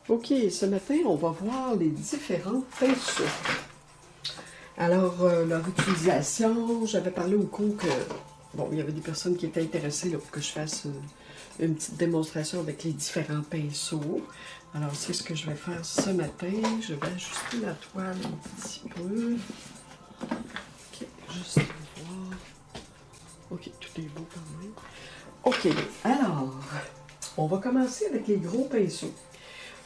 Ok, ce matin, on va voir les différents pinceaux. Alors, leur utilisation, j'avais parlé au cours que, bon, il y avait des personnes qui étaient intéressées là, pour que je fasse une petite démonstration avec les différents pinceaux. Alors, c'est ce que je vais faire ce matin. Je vais ajuster la toile un petit peu. Ok, juste pour voir. Ok, tout est beau quand même. Ok, alors, on va commencer avec les gros pinceaux.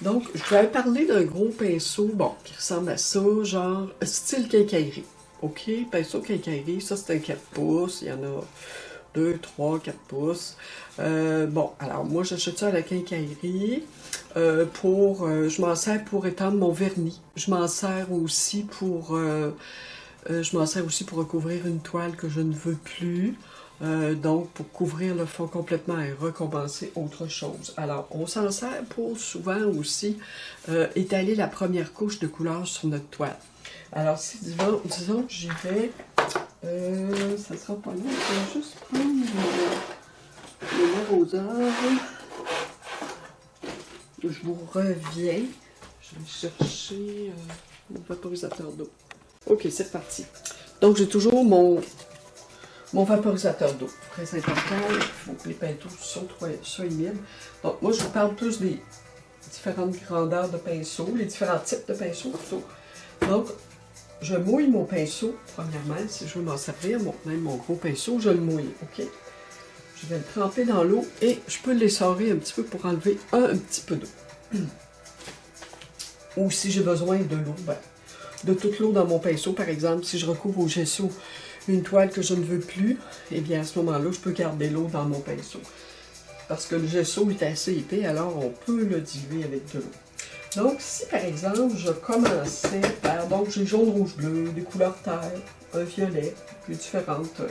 Donc, je vais parler d'un gros pinceau, bon, qui ressemble à ça, genre style quincaillerie. OK, pinceau quincaillerie, ça c'est un 4 pouces, il y en a 2, 3, 4 pouces. Bon, alors moi j'achète ça à la quincaillerie je m'en sers pour étendre mon vernis. Je m'en sers aussi pour recouvrir une toile que je ne veux plus. Donc, pour couvrir le fond complètement et recommencer autre chose. Alors, on s'en sert pour souvent aussi étaler la première couche de couleur sur notre toile. Alors, si disons que j'y vais, ça sera pas long, je vais juste prendre l'arroseur. Je vous reviens. Je vais chercher mon vaporisateur d'eau. Ok, c'est reparti. Donc, j'ai toujours mon vaporisateur d'eau. Très important, il faut que les pinceaux soient humides. Donc, moi, je vous parle plus des différentes grandeurs de pinceaux, les différents types de pinceaux plutôt. Donc, je mouille mon pinceau, premièrement, si je veux m'en servir, même mon gros pinceau, je le mouille, ok? Je vais le tremper dans l'eau et je peux l'essorer un petit peu pour enlever un petit peu d'eau. Ou si j'ai besoin de l'eau, ben, de toute l'eau dans mon pinceau, par exemple, si je recouvre au gesso une toile que je ne veux plus, eh bien à ce moment-là, je peux garder l'eau dans mon pinceau. Parce que le gesso est assez épais, alors on peut le diluer avec de l'eau. Donc, si par exemple, je commençais par, donc j'ai jaune, rouge, bleu, des couleurs terre, un violet, puis différentes,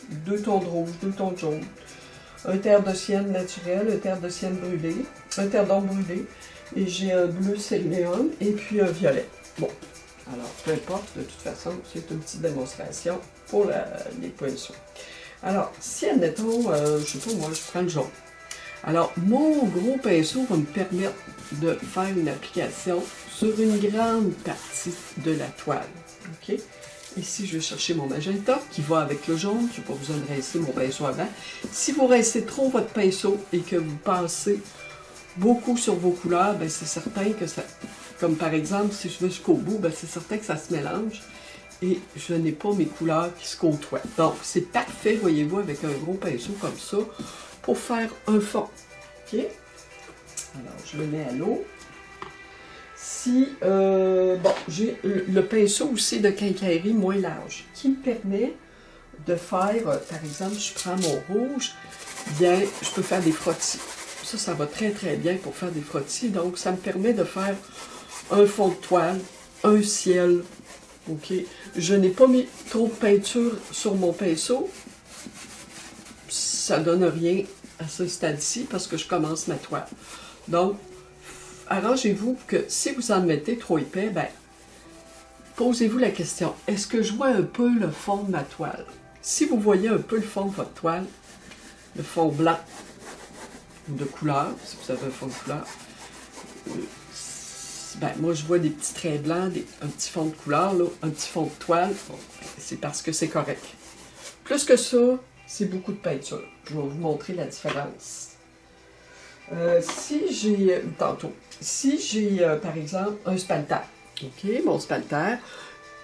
2 tons de rouge, 2 tons de jaune, un terre de sienne naturel, un terre de sienne brûlé, un terre d'ombre brûlé, et j'ai un bleu sélénium, et puis un violet. Bon, alors peu importe, de toute façon, c'est une petite démonstration pour les pinceaux. Alors, si admettons, je sais pas moi, je prends le jaune. Alors, mon gros pinceau va me permettre de faire une application sur une grande partie de la toile. OK? Ici, je vais chercher mon magenta qui va avec le jaune. Je n'ai pas besoin de rincer mon pinceau avant. Si vous rincez trop votre pinceau et que vous passez beaucoup sur vos couleurs, ben c'est certain que ça... Comme par exemple, si je vais jusqu'au bout, ben c'est certain que ça se mélange et je n'ai pas mes couleurs qui se côtoient. Donc, c'est parfait, voyez-vous, avec un gros pinceau comme ça, pour faire un fond. OK? Alors, je le mets à l'eau. Si, bon, j'ai le pinceau aussi de quincaillerie moins large, qui me permet de faire, par exemple, je prends mon rouge, bien, je peux faire des frottis. Ça va très très bien pour faire des frottis. Donc, ça me permet de faire un fond de toile, un ciel. OK? Je n'ai pas mis trop de peinture sur mon pinceau. Ça donne rien à ce stade-ci parce que je commence ma toile. Donc, arrangez-vous que si vous en mettez trop épais, ben, posez-vous la question, est-ce que je vois un peu le fond de ma toile? Si vous voyez un peu le fond de votre toile, le fond blanc ou de couleur, si vous avez un fond de couleur, ben, moi je vois des petits traits blancs, un petit fond de couleur, là, un petit fond de toile, bon, c'est parce que c'est correct. Plus que ça, c'est beaucoup de peinture. Je vais vous montrer la différence. Si j'ai, par exemple, un spalter, OK, mon spalter,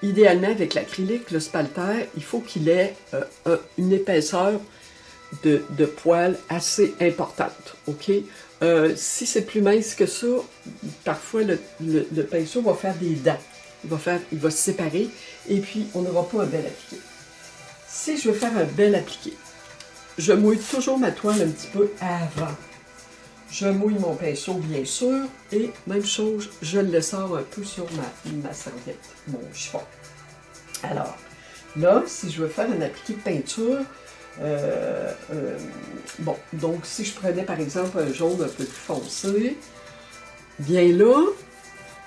idéalement avec l'acrylique, le spalter, il faut qu'il ait une épaisseur de poils assez importante, OK? Si c'est plus mince que ça, parfois le pinceau va faire des dents. Il va se séparer et puis on n'aura pas un bel appliqué. Si je veux faire un bel appliqué, je mouille toujours ma toile un petit peu avant. Je mouille mon pinceau, bien sûr, et même chose, je le sors un peu sur ma serviette, mon chiffon. Alors, là, si je veux faire un appliqué de peinture, bon, donc si je prenais par exemple un jaune un peu plus foncé, bien là,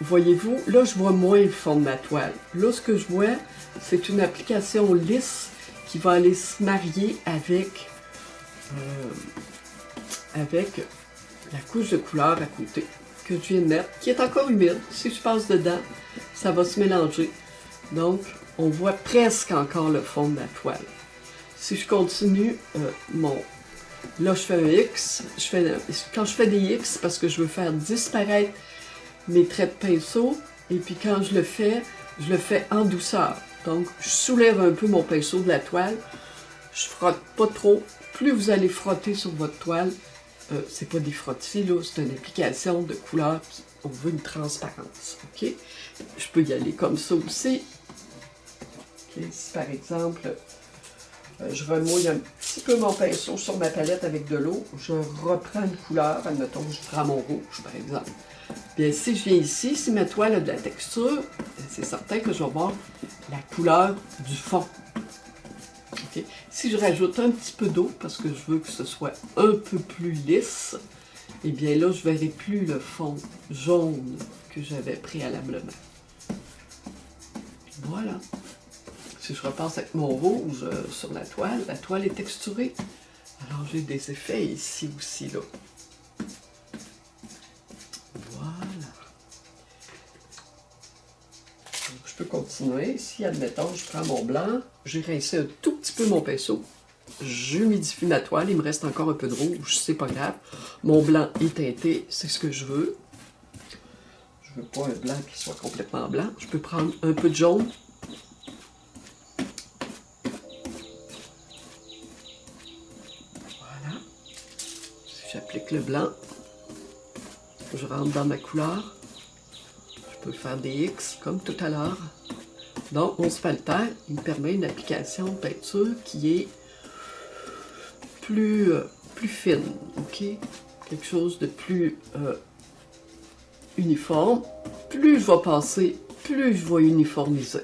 voyez-vous, là je vois moins le fond de ma toile. Là, ce que je vois, c'est une application lisse qui va aller se marier avec la couche de couleur à côté que je viens de mettre, qui est encore humide. Si je passe dedans, ça va se mélanger. Donc, on voit presque encore le fond de la toile. Si je continue là, je fais un X. Quand je fais des X, c'est parce que je veux faire disparaître mes traits de pinceau. Et puis quand je le fais en douceur. Donc, je soulève un peu mon pinceau de la toile. Je frotte pas trop. Plus vous allez frotter sur votre toile, c'est pas des frottis, là, c'est une application de couleur. On veut une transparence, ok? Je peux y aller comme ça aussi. Okay, si par exemple, je remouille un petit peu mon pinceau sur ma palette avec de l'eau, je reprends une couleur, admettons que je prends mon rouge, par exemple. Bien, si je viens ici, si ma toile a de la texture, c'est certain que je vais voir la couleur du fond. Okay. Si je rajoute un petit peu d'eau, parce que je veux que ce soit un peu plus lisse, et bien là, je ne verrai plus le fond jaune que j'avais préalablement. Voilà. Si je repasse avec mon rouge sur la toile est texturée. Alors, j'ai des effets ici aussi, là. Voilà. Donc, je peux continuer. Si, admettons, je prends mon blanc, j'ai rincé un tout petit peu mon pinceau. J'humidifie ma toile, il me reste encore un peu de rouge, c'est pas grave. Mon blanc est teinté, c'est ce que je veux. Je veux pas un blanc qui soit complètement blanc. Je peux prendre un peu de jaune. Voilà. Si j'applique le blanc, je rentre dans ma couleur. Je peux faire des X comme tout à l'heure. Donc, mon spalter, il me permet une application de peinture qui est plus fine, ok? Quelque chose de plus uniforme. Plus je vais passer, plus je vais uniformiser.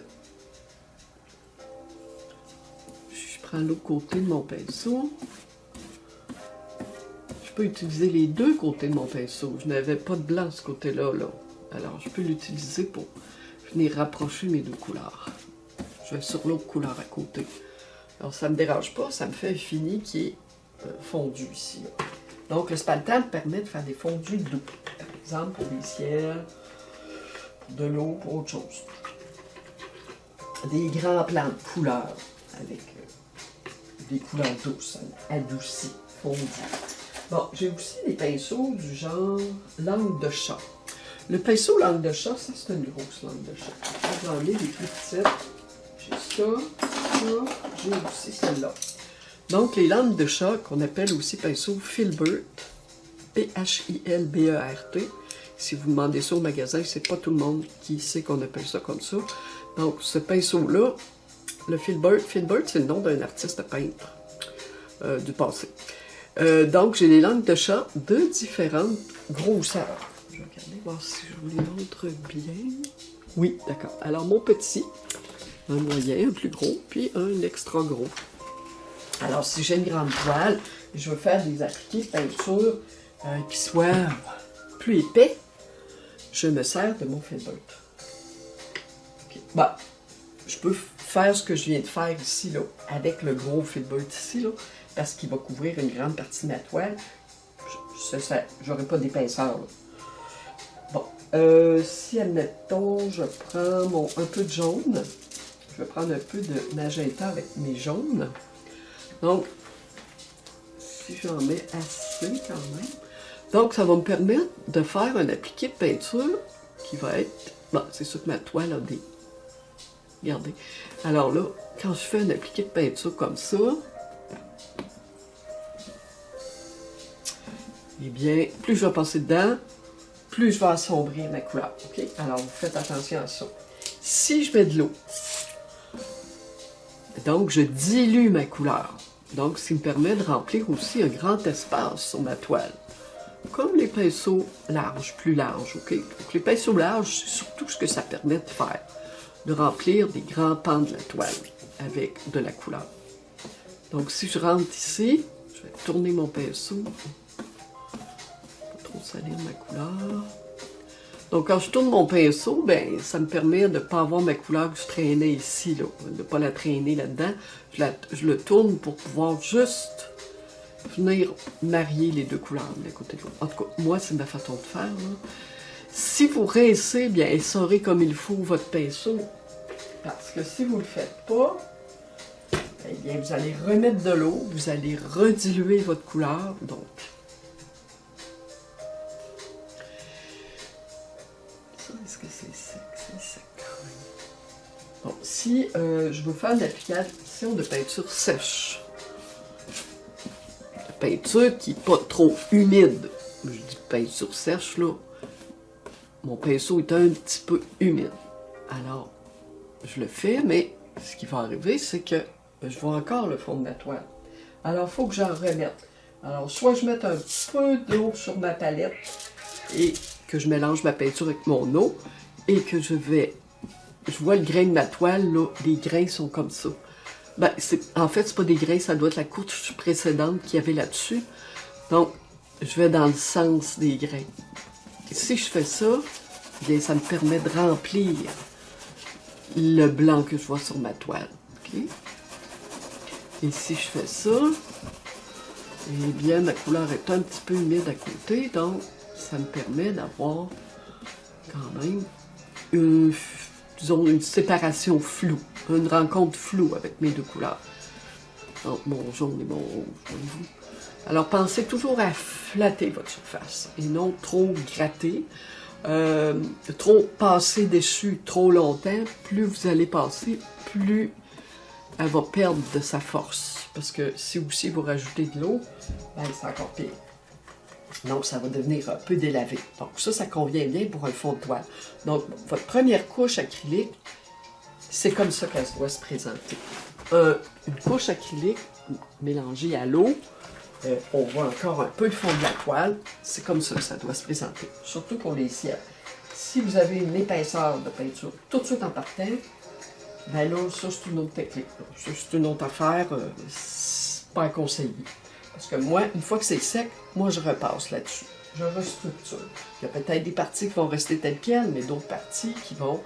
Je prends l'autre côté de mon pinceau. Je peux utiliser les deux côtés de mon pinceau. Je n'avais pas de blanc ce côté-là, là. Alors, je peux l'utiliser pour venir rapprocher mes deux couleurs. Je vais sur l'autre couleur à côté. Alors, ça ne me dérange pas, ça me fait un fini qui est fondu ici, là. Donc, le spalter me permet de faire des fondus doux. Par exemple, pour des ciels, pour de l'eau, pour autre chose. Des grands plans de couleurs avec des couleurs douces, adoucies, fondues. Bon, j'ai aussi des pinceaux du genre langue de chat. Le pinceau langue de chat, ça c'est une grosse langue de chat. J'en ai des plus petites. J'ai ça, j'ai aussi celle-là. Donc, les langues de chat, qu'on appelle aussi pinceau Filbert, P-H-I-L-B-E-R-T. Si vous demandez ça au magasin, c'est pas tout le monde qui sait qu'on appelle ça comme ça. Donc, ce pinceau-là, le Filbert, c'est le nom d'un artiste peintre du passé. Donc, j'ai les langues de chat de différentes grosseurs. Je vais regarder, voir si je vous les montre bien. Oui, d'accord. Alors, mon petit, un moyen, un plus gros, puis un extra gros. Alors, si j'ai une grande toile, je veux faire des appliqués de peinture qui soient plus épais, je me sers de mon Filbert. Okay. Bon, je peux faire ce que je viens de faire ici, là, avec le gros Filbert ici, là, parce qu'il va couvrir une grande partie de ma toile. J'aurai pas d'épaisseur, là. Bon, si, admettons, je prends un peu de jaune, je vais prendre un peu de magenta avec mes jaunes. Donc, si j'en mets assez quand même, donc ça va me permettre de faire un appliqué de peinture qui va être... Bon, c'est sûr que ma toile a des... Regardez. Alors là, quand je fais un appliqué de peinture comme ça, eh bien, plus je vais passer dedans, plus je vais assombrir ma couleur. OK? Alors, vous faites attention à ça. Si je mets de l'eau, donc je dilue ma couleur. Donc, ce qui me permet de remplir aussi un grand espace sur ma toile. Comme les pinceaux larges, plus larges, OK? Donc, les pinceaux larges, c'est surtout ce que ça permet de faire. De remplir des grands pans de la toile avec de la couleur. Donc, si je rentre ici, je vais tourner mon pinceau. Pas trop salir ma couleur. Donc, quand je tourne mon pinceau, ben, ça me permet de ne pas avoir ma couleur que je traînais ici, là, de ne pas la traîner là-dedans. Je le tourne pour pouvoir juste venir marier les deux couleurs d'un côté de l'autre. En tout cas, moi, c'est ma façon de faire, là. Si vous rincez, bien, essorez comme il faut votre pinceau. Parce que si vous ne le faites pas, eh bien, vous allez remettre de l'eau, vous allez rediluer votre couleur. Donc, ça, est-ce que c'est sec? C'est sec. Bon, si je veux faire l'application de peinture sèche, de peinture qui n'est pas trop humide, je dis peinture sèche, là, mon pinceau est un petit peu humide. Alors, je le fais, mais ce qui va arriver, c'est que je vois encore le fond de ma toile. Alors, il faut que j'en remette. Alors, soit je mette un peu d'eau sur ma palette et que je mélange ma peinture avec mon eau et que je vois le grain de ma toile, là, les grains sont comme ça. Ben, en fait, c'est pas des grains, ça doit être la couche précédente qu'il y avait là-dessus. Donc, je vais dans le sens des grains. Et si je fais ça, bien, ça me permet de remplir le blanc que je vois sur ma toile. Okay? Et si je fais ça, eh bien, ma couleur est un petit peu humide à côté, donc ça me permet d'avoir quand même disons, une séparation floue, une rencontre floue avec mes deux couleurs, entre mon jaune et mon rouge, voyez-vous. Alors, pensez toujours à flatter votre surface et non trop gratter. Trop passer dessus trop longtemps, plus vous allez passer, plus elle va perdre de sa force. Parce que si aussi vous rajoutez de l'eau, ben, c'est encore pire. Donc, ça va devenir un peu délavé. Donc, ça convient bien pour un fond de toile. Donc, votre première couche acrylique, c'est comme ça qu'elle doit se présenter. Une couche acrylique mélangée à l'eau, on voit encore un peu le fond de la toile. C'est comme ça que ça doit se présenter. Surtout pour les ciels. Si vous avez une épaisseur de peinture tout de suite en partant, ben là, ça c'est une autre technique. Ça c'est une autre affaire, c'est pas à conseiller. Parce que moi, une fois que c'est sec, moi je repasse là-dessus. Je restructure. Il y a peut-être des parties qui vont rester telles quelles, mais d'autres parties qui vont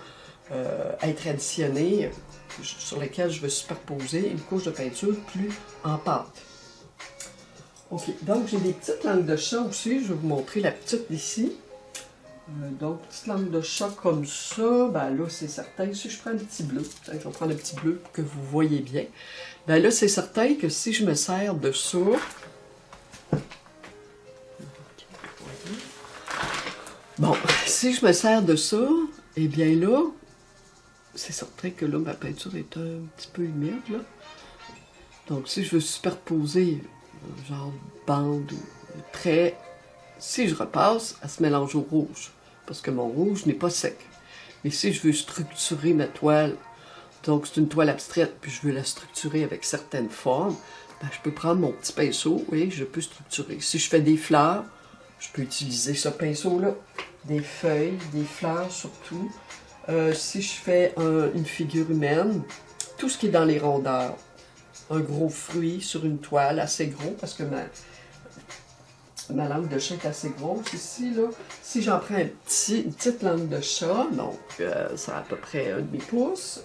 être additionnées, sur lesquelles je vais superposer une couche de peinture plus en pâte. Ok, donc j'ai des petites langues de chat aussi, je vais vous montrer la petite ici. Donc, petite langue de chat comme ça, ben là c'est certain, si je prends un petit bleu, je vais prendre un petit bleu pour que vous voyez bien, ben là c'est certain que si je me sers de ça, bon, si je me sers de ça, eh bien là, c'est certain que là ma peinture est un petit peu humide, là. Donc si je veux superposer, genre bande ou trait, si je repasse, elle se mélange au rouge, parce que mon rouge n'est pas sec. Mais si je veux structurer ma toile, donc c'est une toile abstraite, puis je veux la structurer avec certaines formes, ben, je peux prendre mon petit pinceau et je peux structurer. Si je fais des fleurs, je peux utiliser ce pinceau-là. Des feuilles, des fleurs surtout. Si je fais une figure humaine, tout ce qui est dans les rondeurs. Un gros fruit sur une toile assez gros, parce que ma langue de chat est assez grosse ici, là. Si j'en prends une petite langue de chat, donc ça a à peu près 1,5 pouce.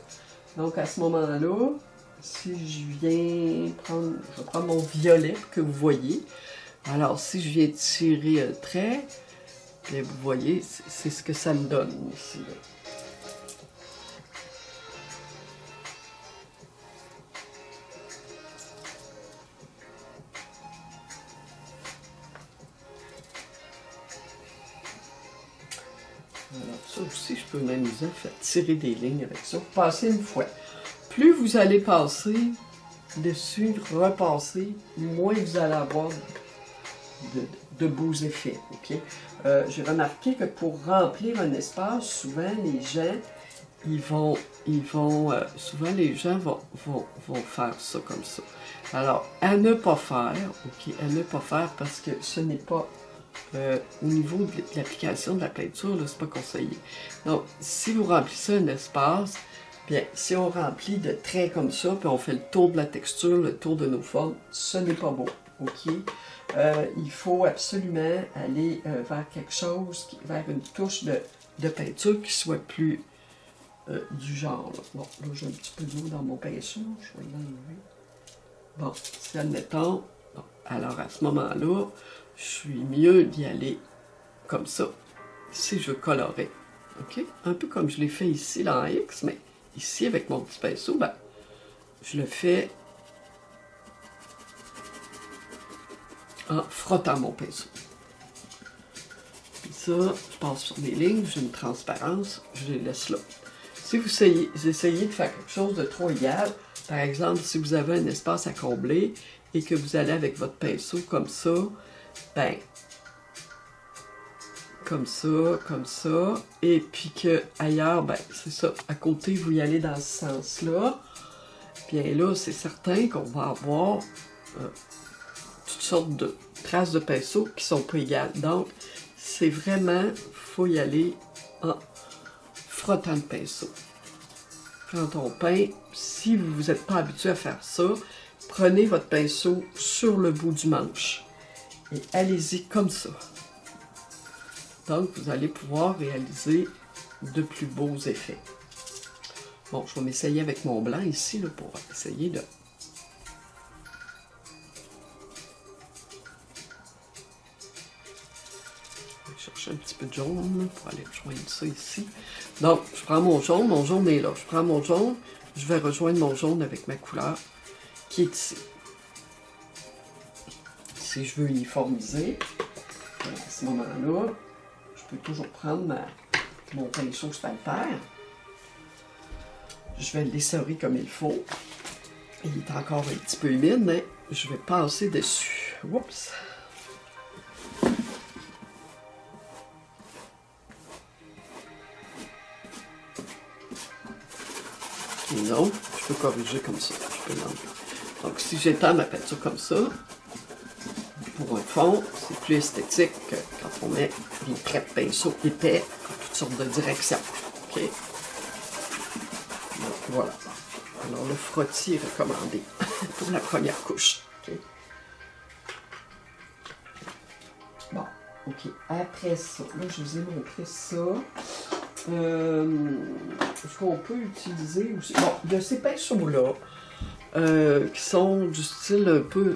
Donc à ce moment-là, si je viens prendre, je vais prendre mon violet pour que vous voyez. Alors si je viens tirer un trait, bien, vous voyez, c'est ce que ça me donne ici, là. Alors ça aussi, je peux m'amuser à faire tirer des lignes avec ça. Passer une fois. Plus vous allez passer dessus, repasser, moins vous allez avoir de beaux effets. Okay? J'ai remarqué que pour remplir un espace, souvent les gens, souvent les gens vont faire ça comme ça. Alors, à ne pas faire, ok, à ne pas faire parce que ce n'est pas au niveau de l'application de la peinture, c'est pas conseillé. Donc, si vous remplissez un espace, bien, si on remplit de traits comme ça, puis on fait le tour de la texture, le tour de nos formes, ce n'est pas beau, ok? Il faut absolument aller vers quelque chose, vers une touche de peinture qui soit plus du genre. Là. Bon, là j'ai un petit peu d'eau dans mon pinceau, je vais l'enlever. Bon, si admettons, bon, alors à ce moment-là, je suis mieux d'y aller comme ça. si je veux colorer. OK? Un peu comme je l'ai fait ici, là, en X, mais ici, avec mon petit pinceau, ben, je le fais en frottant mon pinceau. Puis ça, je passe sur mes lignes, j'ai une transparence, je les laisse là. Si vous essayez de faire quelque chose de trop égal, par exemple, si vous avez un espace à combler et que vous allez avec votre pinceau comme ça, ben, comme ça, et puis que ailleurs, ben, c'est ça, à côté, vous y allez dans ce sens-là, bien là, c'est certain qu'on va avoir toutes sortes de traces de pinceau qui sont pas égales. Donc, c'est vraiment, il faut y aller en frottant le pinceau. Quand on peint, si vous n'êtes pas habitué à faire ça, prenez votre pinceau sur le bout du manche et allez-y comme ça. Donc, vous allez pouvoir réaliser de plus beaux effets. Bon, je vais m'essayer avec mon blanc ici là, pour essayer de... Je vais chercher un petit peu de jaune pour aller rejoindre ça ici. Donc, je prends mon jaune est là. Je prends mon jaune, je vais rejoindre mon jaune avec ma couleur qui est ici. Si je veux uniformiser, à ce moment-là, je peux toujours prendre mon pinceau spalpaire. Je vais l'essorer comme il faut. Il est encore un petit peu humide, mais je vais passer dessus. Oups! Et donc, je peux corriger comme ça. Je peux l'enlever. Donc, si j'étends ma peinture comme ça, pour un fond, c'est plus esthétique que quand on met des traits de pinceau épais dans toutes sortes de directions. OK? Donc, voilà. Alors, le frottis est recommandé pour la première couche. Okay? Bon, OK. Après ça, là, je vous ai montré ça. Ce qu'on peut utiliser aussi. Bon, il y a ces pinceaux-là qui sont du style un peu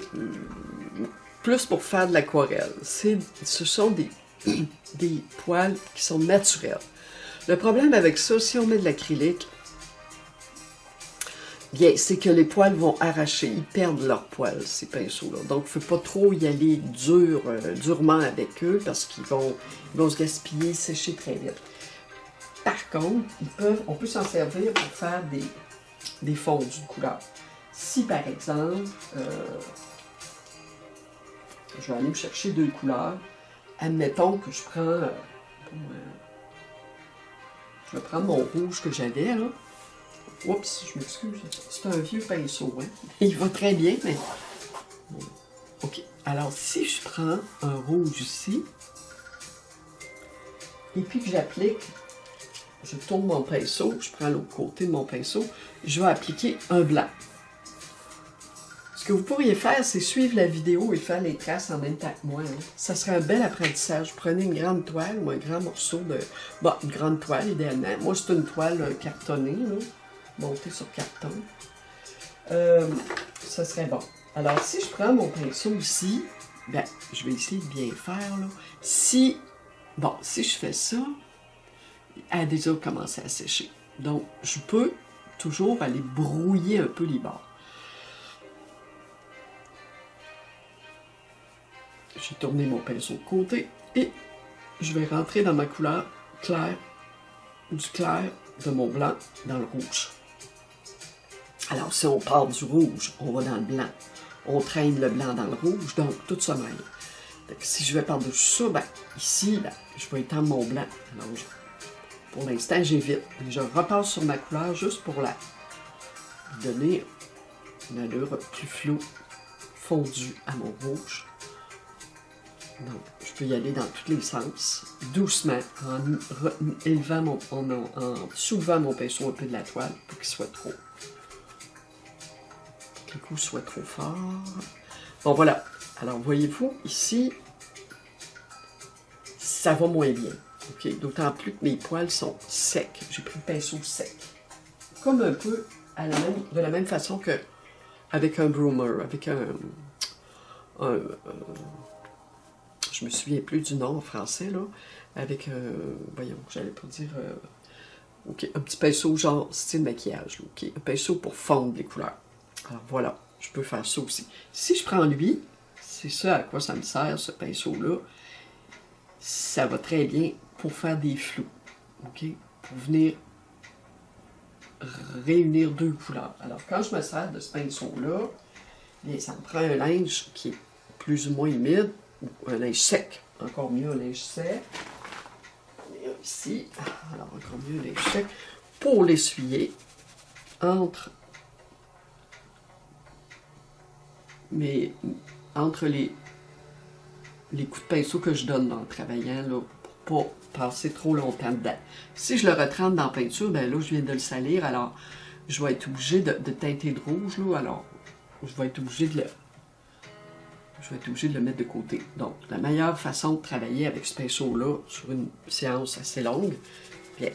plus pour faire de l'aquarelle. Ce sont des poils qui sont naturels. Le problème avec ça, si on met de l'acrylique, bien, c'est que les poils vont arracher, ils perdent leurs poils, ces pinceaux-là. Donc, il ne faut pas trop y aller durement avec eux parce qu'ils vont se gaspiller, sécher très vite. Par contre, on peut s'en servir pour faire des fondus de couleur. Si, par exemple, je vais aller me chercher 2 couleurs, admettons que je prends, je vais prendre mon rouge que j'avais, là. Oups, je m'excuse, c'est un vieux pinceau, hein? Il va très bien, mais... OK, alors si je prends un rouge ici, et puis que j'applique, je tourne mon pinceau, je prends l'autre côté de mon pinceau, je vais appliquer un blanc. Ce que vous pourriez faire, c'est suivre la vidéo et faire les traces en même temps que moi. Hein. Ça serait un bel apprentissage. Prenez une grande toile ou un grand morceau de... Bon, une grande toile, idéalement. Moi, c'est une toile cartonnée, là, montée sur carton. Ça serait bon. Alors, si je prends mon pinceau ici, ben, je vais essayer de bien faire, là. Si je fais ça, elle a déjà commencé à sécher. Donc, je peux toujours aller brouiller un peu les bords. J'ai tourné mon pinceau de côté et je vais rentrer dans ma couleur claire, du clair de mon blanc dans le rouge. Alors, si on part du rouge, on va dans le blanc. On traîne le blanc dans le rouge, donc tout se mêle. Donc, si je vais par-dessus ça, ben, ici, ben, je vais étendre mon blanc. Alors, pour l'instant, j'évite. Je repasse sur ma couleur juste pour la donner une allure plus floue, fondue à mon rouge. Donc, je peux y aller dans tous les sens, doucement, en soulevant mon pinceau un peu de la toile pour qu'il soit trop... que le coup soit trop fort. Bon, voilà. Alors, voyez-vous, ici, ça va moins bien. Okay? D'autant plus que mes poils sont secs. J'ai pris le pinceau sec. Comme un peu de la même façon que avec un broomer, avec je me souviens plus du nom en français, là, avec, voyons, j'allais pas dire, ok, un petit pinceau genre style maquillage, là, ok, un pinceau pour fondre les couleurs. Alors voilà, je peux faire ça aussi. Si je prends lui, c'est ça à quoi ça me sert, ce pinceau-là, ça va très bien pour faire des flous, ok, pour venir réunir deux couleurs. Alors quand je me sers de ce pinceau-là, bien, ça me prend un linge qui est plus ou moins humide, ou un linge sec, encore mieux un linge sec. Ici, alors encore mieux un linge sec, pour l'essuyer entre les coups de pinceau que je donne en travaillant, là, pour pas passer trop longtemps dedans. Si je le retrempe dans la peinture, ben là, je viens de le salir, alors je vais être obligée de teinter de rouge, là, alors je vais être obligée de le mettre de côté. Donc, la meilleure façon de travailler avec ce pinceau-là sur une séance assez longue,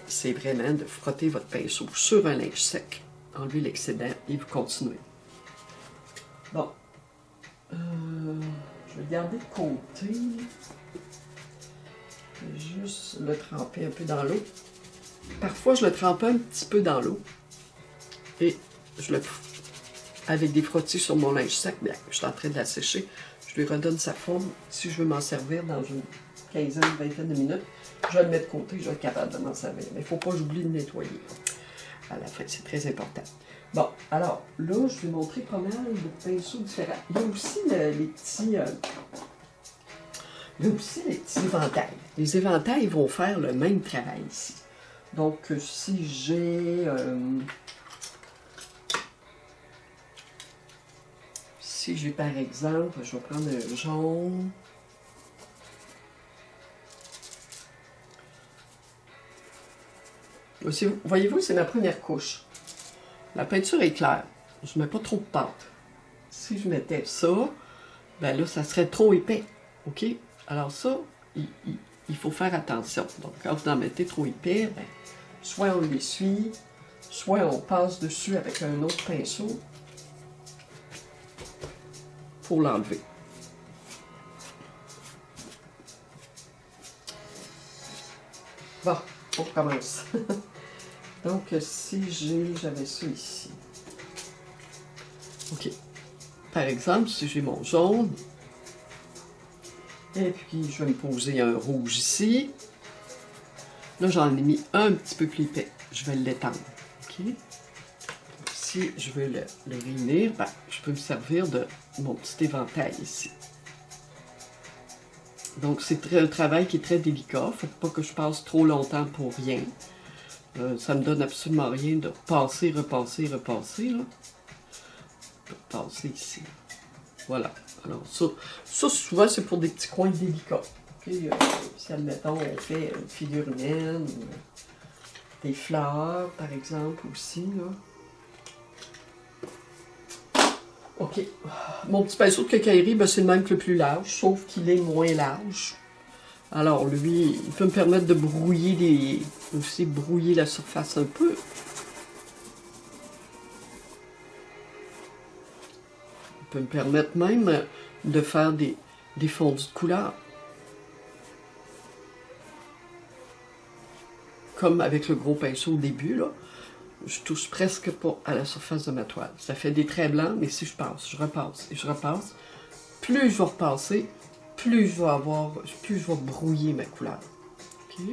c'est vraiment de frotter votre pinceau sur un linge sec, enlever l'excédent et vous continuez. Bon. Je vais le garder de côté. Je vais juste le tremper un peu dans l'eau. Parfois, je le trempe un petit peu dans l'eau. Et je le avec des frottis sur mon linge sec, bien, je suis en train de la sécher. Je lui redonne sa forme. Si je veux m'en servir dans une quinzaine, vingtaine de minutes, je vais le mettre de côté, je vais être capable de m'en servir. Mais il ne faut pas que j'oublie de nettoyer. À la fin, c'est très important. Bon, alors, là, je vais montrer pas mal de pinceaux différents. Il y a aussi les petits... il y a aussi les petits éventails. Les éventails vont faire le même travail ici. Donc, si j'ai... si j'ai, par exemple, je vais prendre un jaune... Voyez-vous, c'est ma première couche. La peinture est claire. Je ne mets pas trop de pâte. Si je mettais ça, ben là, ça serait trop épais. OK? Alors ça, il faut faire attention. Donc, quand vous en mettez trop épais, ben, soit on l'essuie, soit on passe dessus avec un autre pinceau pour l'enlever. Bon, on recommence. Donc, si j'avais ça ici. OK. Par exemple, si j'ai mon jaune, et puis je vais me poser un rouge ici. Là, j'en ai mis un petit peu plus épais. Je vais l'étendre. OK? Si je veux le réunir, ben, je peux me servir de mon petit éventail ici. Donc, c'est un travail qui est très délicat. Il ne faut pas que je passe trop longtemps pour rien. Ça me donne absolument rien de passer, repasser, repasser. Là. Je peux passer ici. Voilà. Alors, ça souvent, c'est pour des petits coins délicats. Okay? Si, admettons, on fait une figure humaine, des fleurs, par exemple, aussi. Là. OK. Mon petit pinceau de quincaillerie, ben, c'est le même que le plus large, sauf qu'il est moins large. Alors, lui, il peut me permettre de brouiller aussi brouiller la surface un peu. Il peut me permettre même de faire des fondus de couleur. Comme avec le gros pinceau au début, là, je touche presque pas à la surface de ma toile. Ça fait des traits blancs, mais si je passe, je repasse et je repasse, plus je vais repasser, plus je vais brouiller ma couleur. OK?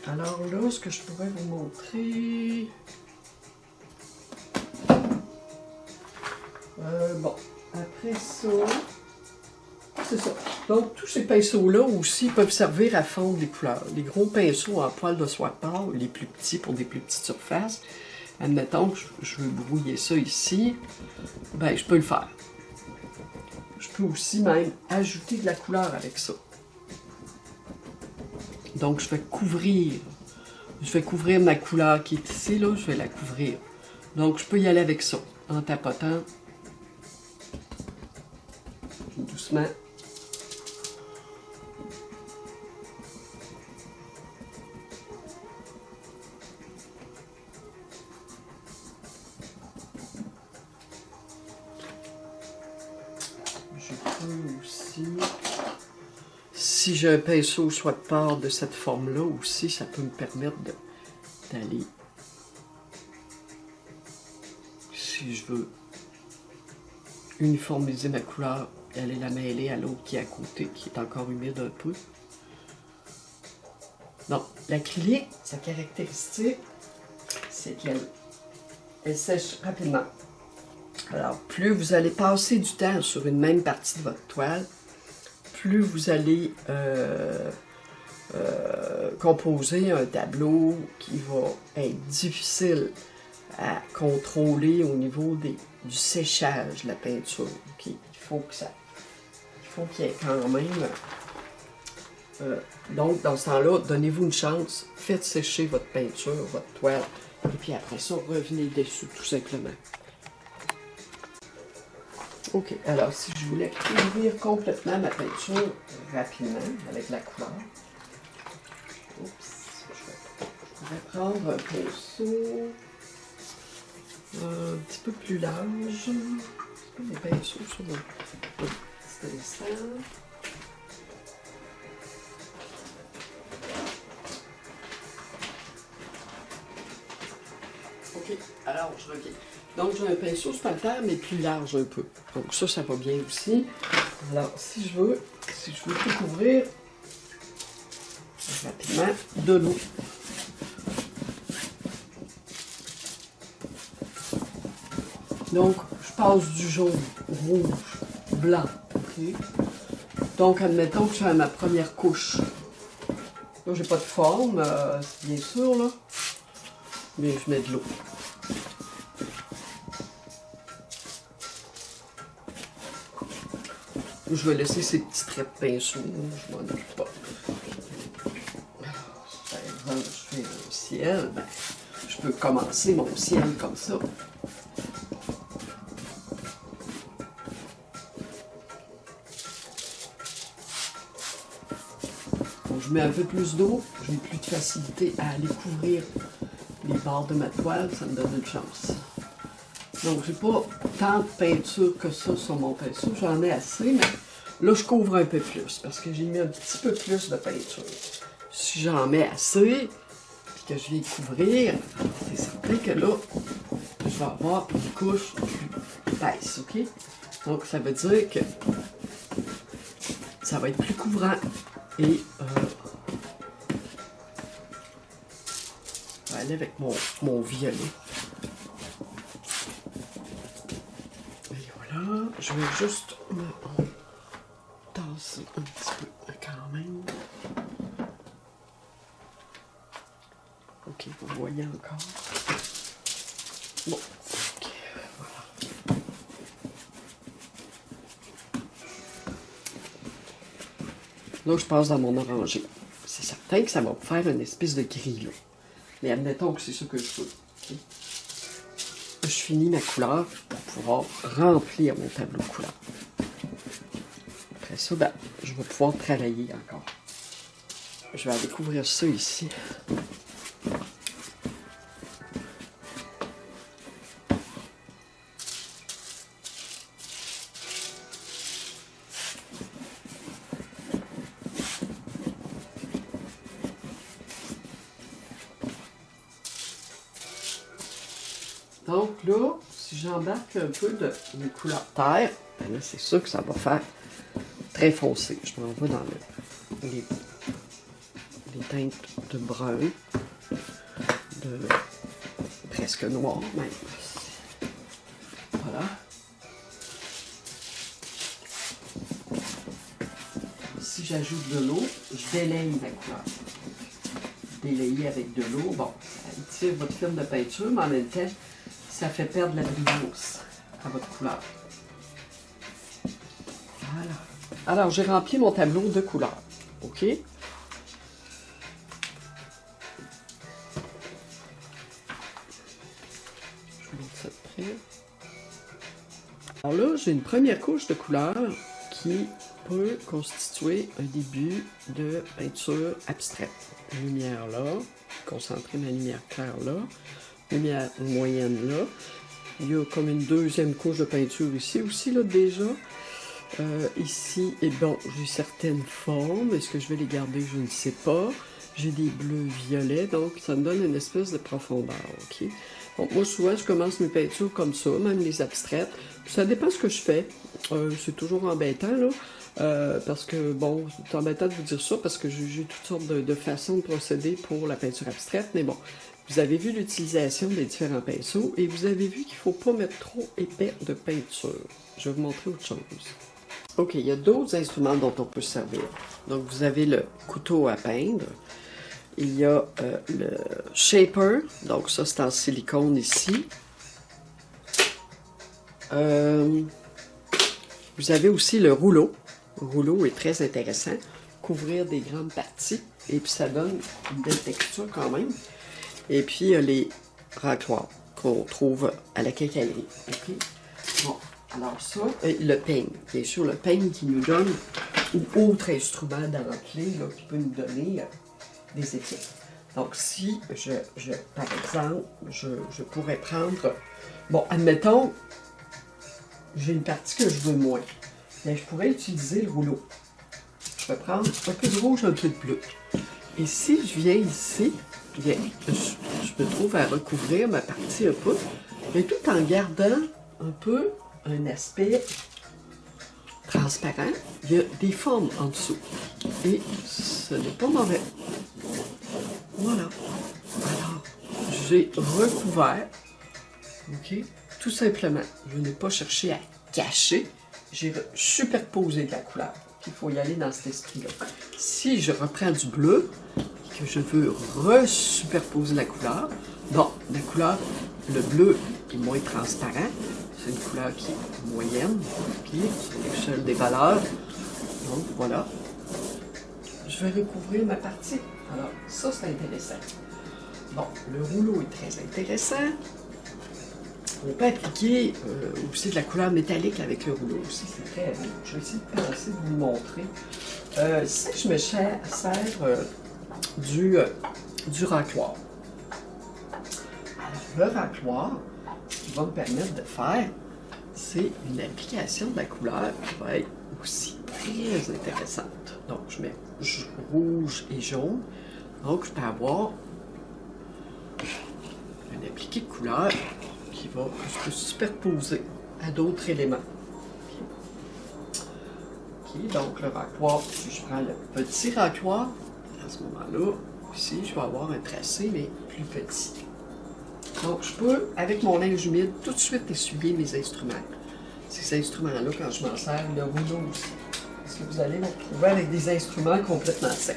Voilà. Alors là, ce que je pourrais vous montrer... bon, après ça, c'est ça. Donc, tous ces pinceaux-là aussi peuvent servir à fondre les couleurs. Les gros pinceaux en poil de soie pâle, les plus petits pour des plus petites surfaces, admettons que je veux brouiller ça ici, ben je peux le faire. Je peux aussi même ajouter de la couleur avec ça. Donc, je vais couvrir ma couleur qui est ici, là, je vais la couvrir. Donc, je peux y aller avec ça, en tapotant doucement. Je peux aussi... si j'ai un pinceau soit de part de cette forme-là aussi, ça peut me permettre d'aller, si je veux uniformiser ma couleur, et aller la mêler à l'autre qui est à côté, qui est encore humide un peu. Donc, l'acrylique, sa caractéristique, c'est qu'elle sèche rapidement. Alors, plus vous allez passer du temps sur une même partie de votre toile, plus vous allez composer un tableau qui va être difficile à contrôler au niveau du séchage de la peinture. Okay? Il faut qu'il y ait quand même... donc, dans ce temps-là, donnez-vous une chance, faites sécher votre peinture, votre toile, et puis après ça, revenez dessus, tout simplement. Ok, alors si je voulais couvrir complètement ma peinture rapidement, avec la couleur, je pourrais prendre un pinceau un petit peu plus large. C'est pas des pinceaux sur le petit instant. Ok, alors je reviens. Donc j'ai un pinceau spaltaire, mais plus large un peu. Donc ça va bien aussi. Alors si je veux tout couvrir rapidement de l'eau. Donc je passe du jaune, rouge, blanc. Okay. Donc admettons que je fais ma première couche. Là j'ai pas de forme, c'est bien sûr là. Mais je mets de l'eau. Je vais laisser ces petits traits de pinceau, je m'en occupe pas. Alors, par exemple, je fais un ciel, ben, je peux commencer mon ciel comme ça. Donc, je mets un peu plus d'eau, j'ai plus de facilité à aller couvrir les bords de ma toile, ça me donne une chance. Donc, j'ai pas tant de peinture que ça sur mon pinceau, j'en ai assez, mais là, je couvre un peu plus, parce que j'ai mis un petit peu plus de peinture. Si j'en mets assez, puis que je viens couvrir, c'est certain que là, je vais avoir une couche plus épaisse, ok? Donc, ça veut dire que ça va être plus couvrant. Et je vais aller avec mon violet. Et voilà, je vais juste me tasser un petit peu quand même. Ok, vous voyez encore. Bon, ok, voilà. Là, je passe dans mon orangé. C'est certain que ça va me faire une espèce de gris, là. Mais admettons que c'est ça que je veux. Okay? Je finis ma couleur pour pouvoir remplir mon tableau de couleurs. Après ça, ben, je vais pouvoir travailler encore. Je vais aller couvrir ça ici. Donc là, si j'embarque un peu de mes couleurs terre, ben là, c'est sûr que ça va faire très foncé. Je m'en vais dans les teintes de brun, de presque noir même. Voilà. Si j'ajoute de l'eau, je délaye ma couleur. Délayer avec de l'eau, bon, ça tire votre film de peinture, mais en même temps, ça fait perdre la brillance à votre couleur. Voilà. Alors, j'ai rempli mon tableau de couleurs. OK? Je vais mettre ça de près. Alors là, j'ai une première couche de couleurs qui peut constituer un début de peinture abstraite. Lumière là, concentrer ma lumière claire là, lumière moyenne là. Il y a comme une deuxième couche de peinture ici aussi, là, déjà. Ici, et bon, j'ai certaines formes. Est-ce que je vais les garder? Je ne sais pas. J'ai des bleus violets, donc ça me donne une espèce de profondeur, ok? Donc moi, souvent, je commence mes peintures comme ça, même les abstraites. Puis ça dépend ce que je fais. C'est toujours embêtant, là. Parce que, bon, c'est embêtant de vous dire ça, parce que j'ai toutes sortes de façons de procéder pour la peinture abstraite, mais bon, vous avez vu l'utilisation des différents pinceaux, et vous avez vu qu'il ne faut pas mettre trop épais de peinture. Je vais vous montrer autre chose. Ok, il y a d'autres instruments dont on peut se servir. Donc, vous avez le couteau à peindre. Il y a le shaper. Donc, ça, c'est en silicone ici. Vous avez aussi le rouleau. Le rouleau est très intéressant. Couvrir des grandes parties. Et puis, ça donne une belle texture quand même. Et puis, il y a les racloirs qu'on trouve à la quincaillerie. Ok? Bon. Alors ça, le peigne, bien sûr, le peigne qui nous donne, ou autre instrument dentelé là, qui peut nous donner des étiquettes. Donc si par exemple, je pourrais prendre, bon, admettons, j'ai une partie que je veux moins, mais je pourrais utiliser le rouleau. Je vais prendre un peu de rouge, un peu de bleu. Et si je viens ici, bien, je me trouve à recouvrir ma partie un peu, mais tout en gardant un peu un aspect transparent. Il y a des formes en dessous. Et ce n'est pas mauvais. Voilà. Alors, j'ai recouvert. OK? Tout simplement. Je n'ai pas cherché à cacher. J'ai superposé de la couleur. Il faut y aller dans cet esprit-là. Si je reprends du bleu, et que je veux resuperposer la couleur, bon, la couleur, le bleu est moins transparent. C'est une couleur qui est moyenne, puis sur l'échelle des valeurs. Donc voilà. Je vais recouvrir ma partie. Alors, ça, c'est intéressant. Bon, le rouleau est très intéressant. On peut appliquer aussi de la couleur métallique avec le rouleau aussi, c'est très beau. Je vais essayer de penser de vous le montrer. Si je me sers du racloir. Alors, le racloir, qui va me permettre de faire, c'est une application de la couleur qui va être aussi très intéressante. Donc, je mets rouge et jaune. Donc, je peux avoir un appliqué de couleur qui va se superposer à d'autres éléments. OK, donc le racloir, si je prends le petit racloir, à ce moment-là, ici, je vais avoir un tracé, mais plus petit. Donc, je peux, avec mon linge humide, tout de suite essuyer mes instruments. Ces instruments-là, quand je m'en sers, le rouleau aussi. Parce que vous allez vous retrouver avec des instruments complètement secs.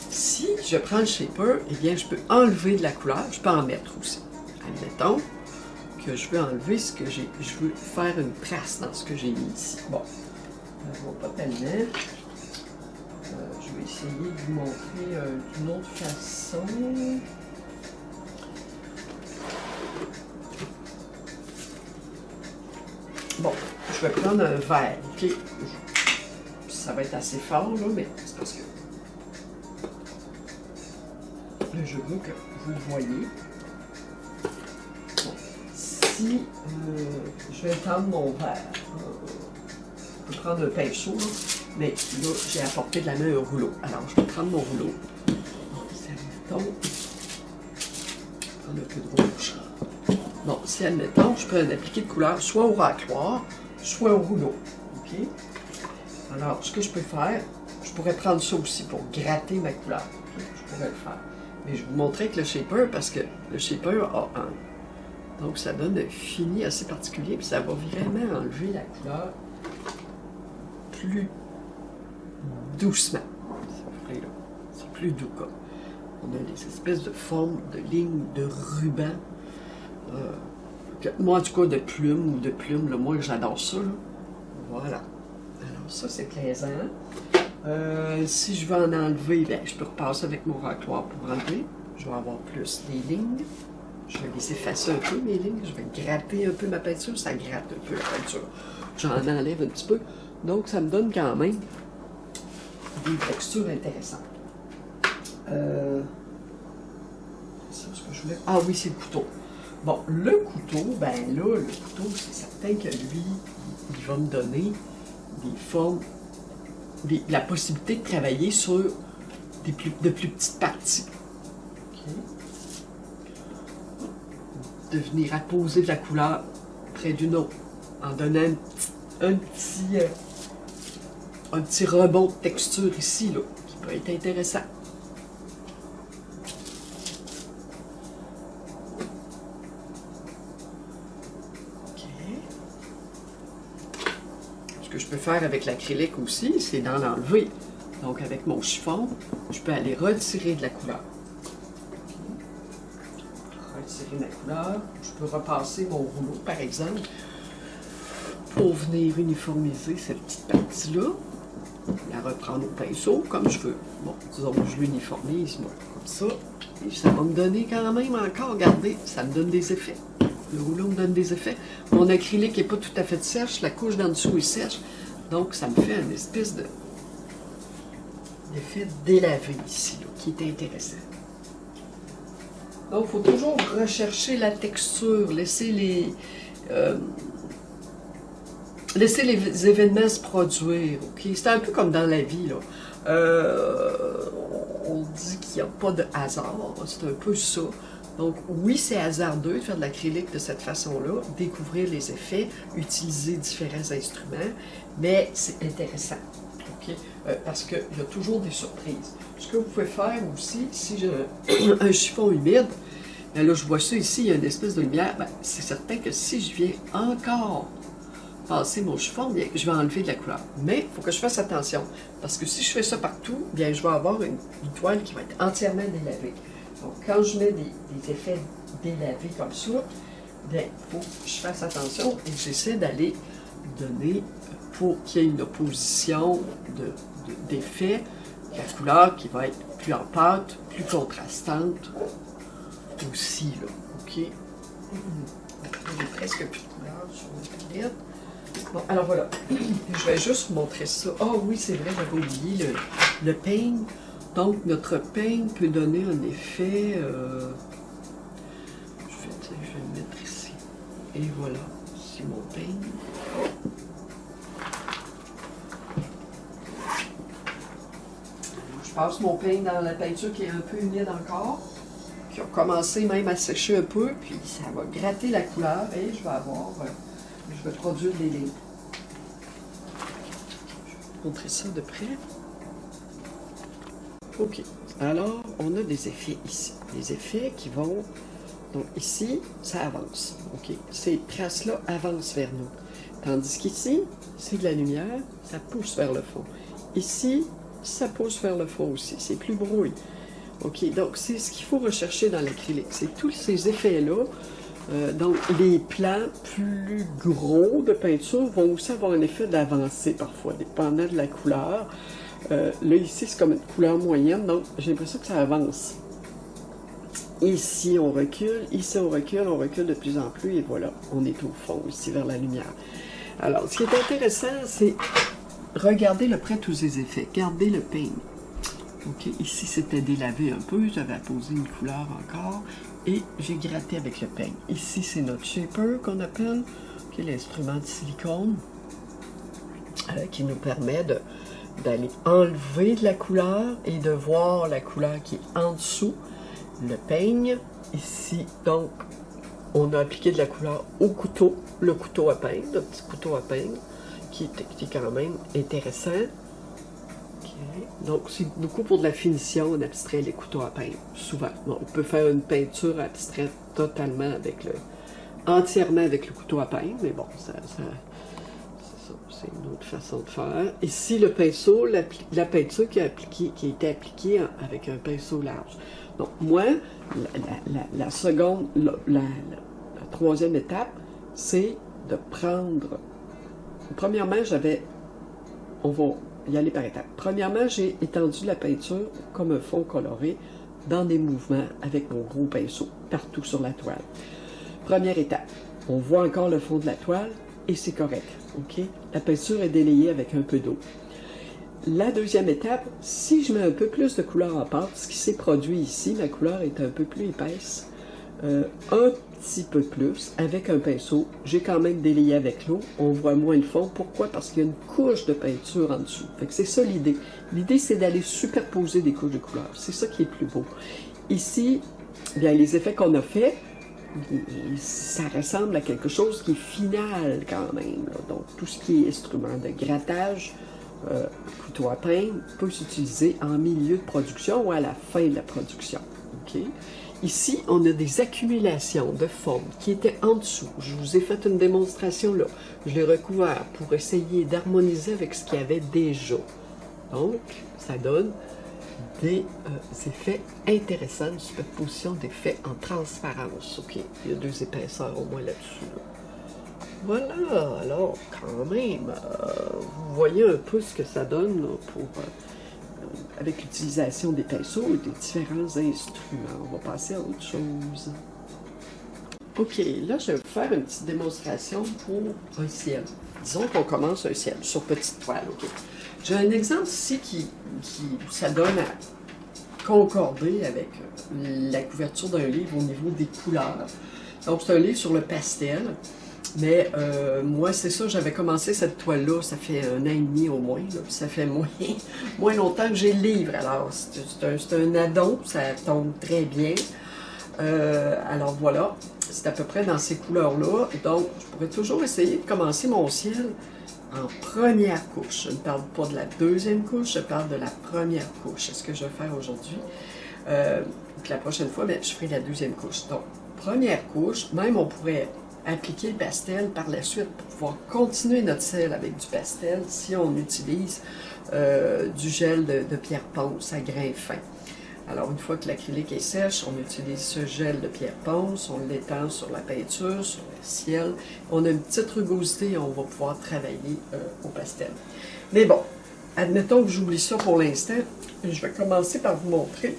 Si je prends le shaper, eh bien, je peux enlever de la couleur, je peux en mettre aussi. Admettons que je veux enlever ce que j'ai. Je veux faire une trace dans ce que j'ai mis ici. Bon, je ne vois pas tellement. Je vais essayer de vous montrer d'une autre façon. Bon, je vais prendre un verre, ok? Ça va être assez fort, là, mais c'est parce que là, je veux que vous le voyez. Bon, si je vais étendre mon verre, je peux prendre un pinceau, là, mais là, j'ai apporté de la main un rouleau. Alors, je vais prendre mon rouleau. Bon, si admettons, prendre un peu de rouge. Bon, si admettons, je peux un appliqué de couleur soit au racloir, soit au rouleau. OK? Alors, ce que je peux faire, je pourrais prendre ça aussi pour gratter ma couleur. Okay? Je pourrais le faire. Mais je vous montrer avec le shaper parce que le shaper a un. Donc, ça donne un fini assez particulier, puis ça va vraiment enlever la couleur plus doucement. C'est plus doux, comme. On a des espèces de formes, de lignes, de rubans. Moi, en tout cas, de plumes ou de plumes, là, moi, j'adore ça. Là. Voilà. Alors, ça, c'est plaisant. Si je veux en enlever, bien, je peux repasser avec mon racloir pour enlever. Je vais avoir plus des lignes. Je vais les effacer un peu, mes lignes. Je vais gratter un peu ma peinture. Ça gratte un peu la peinture. J'en enlève un petit peu. Donc, ça me donne quand même des textures intéressantes. C'est ce que je voulais... Ah oui, c'est le couteau. Bon, le couteau, ben là, le couteau, c'est certain que lui, il va me donner formes, la possibilité de travailler sur de plus petites parties. Okay. De venir apposer de la couleur près d'une autre, en donnant un petit rebond de texture ici, là, qui peut être intéressant. OK. Ce que je peux faire avec l'acrylique aussi, c'est d'en enlever. Donc, avec mon chiffon, je peux aller retirer de la couleur. Retirer la couleur. Je peux repasser mon rouleau, par exemple, pour venir uniformiser cette petite partie-là. La reprendre au pinceau, comme je veux. Bon, disons que je l'uniformise, moi, comme ça. Et ça va me donner quand même encore, regardez, ça me donne des effets. Le rouleau me donne des effets. Mon acrylique n'est pas tout à fait sèche, la couche d'en dessous est sèche. Donc, ça me fait une espèce d'effet délavé ici, là, qui est intéressant. Donc, il faut toujours rechercher la texture, laisser les événements se produire. Okay? C'est un peu comme dans la vie, là. On dit qu'il n'y a pas de hasard, c'est un peu ça. Donc, oui, c'est hasardeux de faire de l'acrylique de cette façon-là, découvrir les effets, utiliser différents instruments, mais c'est intéressant. Okay? Parce qu'il y a toujours des surprises. Ce que vous pouvez faire aussi, si j'ai un chiffon humide, ben là, je vois ça ici, il y a une espèce de lumière, ben, c'est certain que si je viens encore passer mon chiffon, bien, je vais enlever de la couleur. Mais il faut que je fasse attention, parce que si je fais ça partout, bien, je vais avoir une toile qui va être entièrement délavée. Donc, quand je mets des effets délavés comme ça, bien, il faut que je fasse attention et j'essaie d'aller donner, pour qu'il y ait une opposition d'effets, la couleur qui va être plus en pâte, plus contrastante aussi, là. OK? J'ai presque plus de couleur sur ma palette. Bon, alors voilà. Je vais juste vous montrer ça. Oh oui, c'est vrai, j'avais oublié le peigne. Donc, notre peigne peut donner un effet... je vais le mettre ici. Et voilà, c'est mon peigne. Je passe mon peigne dans la peinture qui est un peu humide encore, qui a commencé même à sécher un peu, puis ça va gratter la couleur et je vais avoir... je vais produire des lignes. Je vais vous montrer ça de près. OK. Alors, on a des effets ici. Des effets qui vont... Donc, ici, ça avance. OK. Ces traces-là avancent vers nous. Tandis qu'ici, c'est de la lumière, ça pousse vers le fond. Ici, ça pousse vers le fond aussi. C'est plus brouillé. OK. Donc, c'est ce qu'il faut rechercher dans l'acrylique. C'est tous ces effets-là. Donc, les plans plus gros de peinture vont aussi avoir un effet d'avancée parfois, dépendant de la couleur. Là, ici, c'est comme une couleur moyenne, donc j'ai l'impression que ça avance. Ici, on recule on recule de plus en plus, et voilà, on est au fond, ici, vers la lumière. Alors, ce qui est intéressant, c'est regarder le près de tous ces effets, garder le peigne. OK, ici, c'était délavé un peu, j'avais apposé une couleur encore, et j'ai gratté avec le peigne. Ici, c'est notre shaper qu'on appelle, l'instrument de silicone, qui nous permet d'aller enlever de la couleur et de voir la couleur qui est en dessous. Le peigne, ici, donc, on a appliqué de la couleur au couteau, le couteau à peindre, le petit couteau à peindre, qui est quand même intéressant. Okay. Donc, c'est beaucoup pour de la finition, on abstrait les couteaux à peindre, souvent. Bon, on peut faire une peinture abstraite totalement entièrement avec le couteau à peindre, mais bon, c'est une autre façon de faire. Ici, le pinceau, la peinture qui a été appliquée avec un pinceau large. Donc, moi, la troisième étape, c'est de prendre... Premièrement, on va y aller par étapes. Premièrement, j'ai étendu la peinture comme un fond coloré dans des mouvements avec mon gros pinceau, partout sur la toile. Première étape, on voit encore le fond de la toile et c'est correct. OK? La peinture est délayée avec un peu d'eau. La deuxième étape, si je mets un peu plus de couleur en pâte, ce qui s'est produit ici, la couleur est un peu plus épaisse un petit peu plus avec un pinceau. J'ai quand même délayé avec l'eau. On voit moins le fond. Pourquoi? Parce qu'il y a une couche de peinture en dessous. Fait que c'est ça l'idée. L'idée, c'est d'aller superposer des couches de couleurs. C'est ça qui est plus beau. Ici, bien, les effets qu'on a faits, ça ressemble à quelque chose qui est final quand même, là. Donc, tout ce qui est instrument de grattage, couteau à peindre, peut s'utiliser en milieu de production ou à la fin de la production. Okay? Ici, on a des accumulations de formes qui étaient en dessous. Je vous ai fait une démonstration là. Je l'ai recouvert pour essayer d'harmoniser avec ce qu'il y avait déjà. Donc, ça donne des effets intéressants, une superposition d'effets en transparence. OK, il y a 2 épaisseurs au moins là-dessus. Là. Voilà, alors quand même, vous voyez un peu ce que ça donne là, pour, avec l'utilisation des pinceaux et des différents instruments. On va passer à autre chose. OK, là, je vais vous faire une petite démonstration pour un ciel. Disons qu'on commence un ciel sur petite toile, OK? J'ai un exemple ici qui ça donne à concorder avec la couverture d'un livre au niveau des couleurs. Donc, c'est un livre sur le pastel. Mais moi, c'est ça, j'avais commencé cette toile-là, ça fait 1 an et demi au moins, là, puis ça fait moins longtemps que j'ai le livre. Alors, c'est un addon, ça tombe très bien. Alors voilà, c'est à peu près dans ces couleurs-là. Donc, je pourrais toujours essayer de commencer mon ciel en première couche. Je ne parle pas de la deuxième couche, je parle de la première couche. C'est ce que je vais faire aujourd'hui. Puis la prochaine fois, bien, je ferai la deuxième couche. Donc, première couche, même on pourrait appliquer le pastel par la suite pour pouvoir continuer notre ciel avec du pastel si on utilise du gel de pierre ponce à grains fins. Alors, une fois que l'acrylique est sèche, on utilise ce gel de pierre ponce, on l'étend sur la peinture, sur le ciel. On a une petite rugosité et on va pouvoir travailler au pastel. Mais bon, admettons que j'oublie ça pour l'instant. Je vais commencer par vous montrer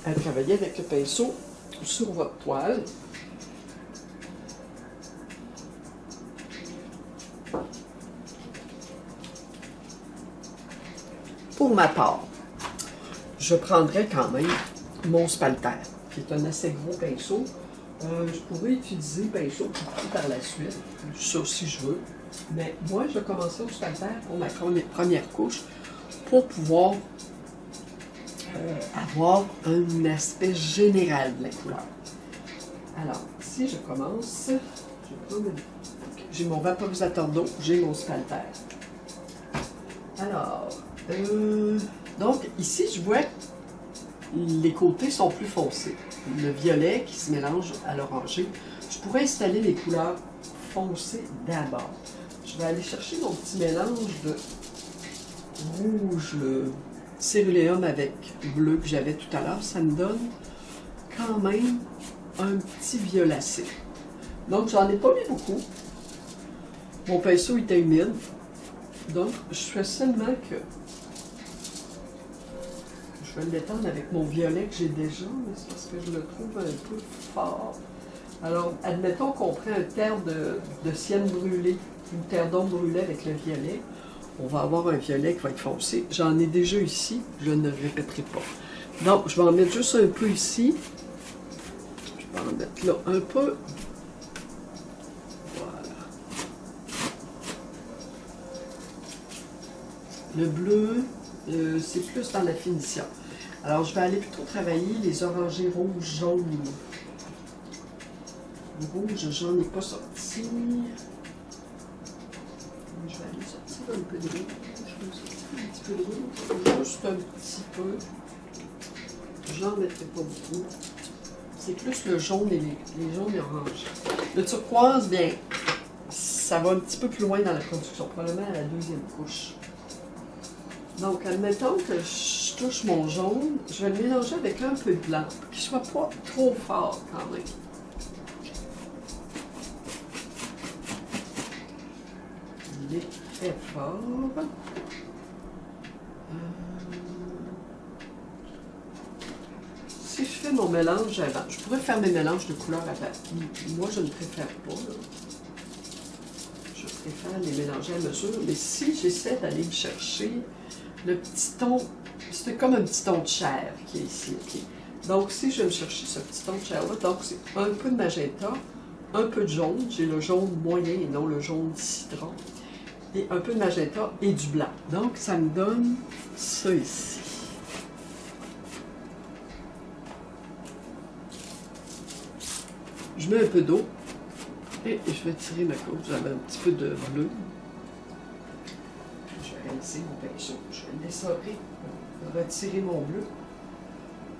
à travailler avec le pinceau sur votre toile. Pour ma part, je prendrais quand même mon spalter, qui est un assez gros pinceau. Je pourrais utiliser le pinceau qui prend par la suite, ça si je veux. Mais moi, je vais commencer au spalter pour ma première couche pour pouvoir avoir un aspect général de la couleur. Alors, si je commence, j'ai mon vaporisateur d'eau, j'ai mon spalter. Alors, donc ici, je vois que les côtés sont plus foncés. Le violet qui se mélange à l'orangé. Je pourrais installer les couleurs foncées d'abord. Je vais aller chercher mon petit mélange de rouge, céruléum avec bleu que j'avais tout à l'heure. Ça me donne quand même un petit violacé. Donc, j'en ai pas mis beaucoup. Mon pinceau était humide. Donc, je fais seulement que je vais l'étendre avec mon violet que j'ai déjà, mais c'est parce que je le trouve un peu fort. Alors, admettons qu'on prend un terre de sienne brûlée, une terre d'ombre brûlée avec le violet. On va avoir un violet qui va être foncé. J'en ai déjà ici, je ne le répéterai pas. Donc, je vais en mettre juste un peu ici. Je vais en mettre là un peu. Voilà. Le bleu, c'est plus dans la finition. Alors, je vais aller plutôt travailler les orangés rouges, jaunes. Le rouge, j'en ai pas sorti. Je vais aller sortir un peu de rouge. Je vais sortir un petit peu de rouge. Juste un petit peu. J'en mettrai pas beaucoup. C'est plus le jaune et les jaunes et oranges. Le turquoise, bien, ça va un petit peu plus loin dans la production, probablement à la deuxième couche. Donc, admettons que je touche mon jaune, je vais le mélanger avec un peu de blanc, pour qu'il ne soit pas trop fort quand même. Il est très fort. Si je fais mon mélange avant, je pourrais faire mes mélanges de couleurs avant. Moi, je ne préfère pas. Là. Je préfère les mélanger à mesure, mais si j'essaie d'aller me chercher le petit ton, c'est comme un petit ton de chair qui est ici, okay? Donc, si je vais me chercher ce petit ton de chair-là, donc c'est un peu de magenta, un peu de jaune, j'ai le jaune moyen et non le jaune citron, et un peu de magenta et du blanc. Donc, ça me donne ça ici. Je mets un peu d'eau et je vais tirer ma coupe. J'avais un petit peu de bleu. Je vais rincer mon pinceau. Je vais le dessorer, retirer mon bleu.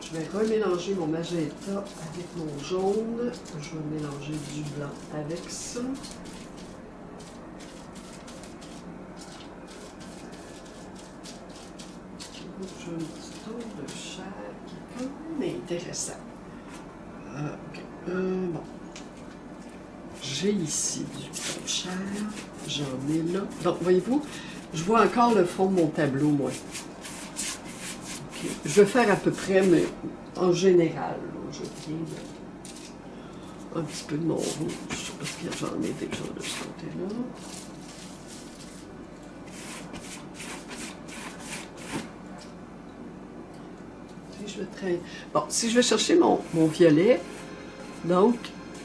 Je vais remélanger mon magenta avec mon jaune. Je vais mélanger du blanc avec ça. J'ai un petit ton de chair qui est quand même intéressant. Ok. Bon. J'ai ici du ton de chair. J'en ai là. Donc, voyez-vous, je vois encore le fond de mon tableau, moi. Okay. Je vais faire à peu près, mais en général, là, je viens un petit peu de mon rouge, parce que j'en ai déjà de ce côté-là. Bon, si je vais chercher mon violet, donc,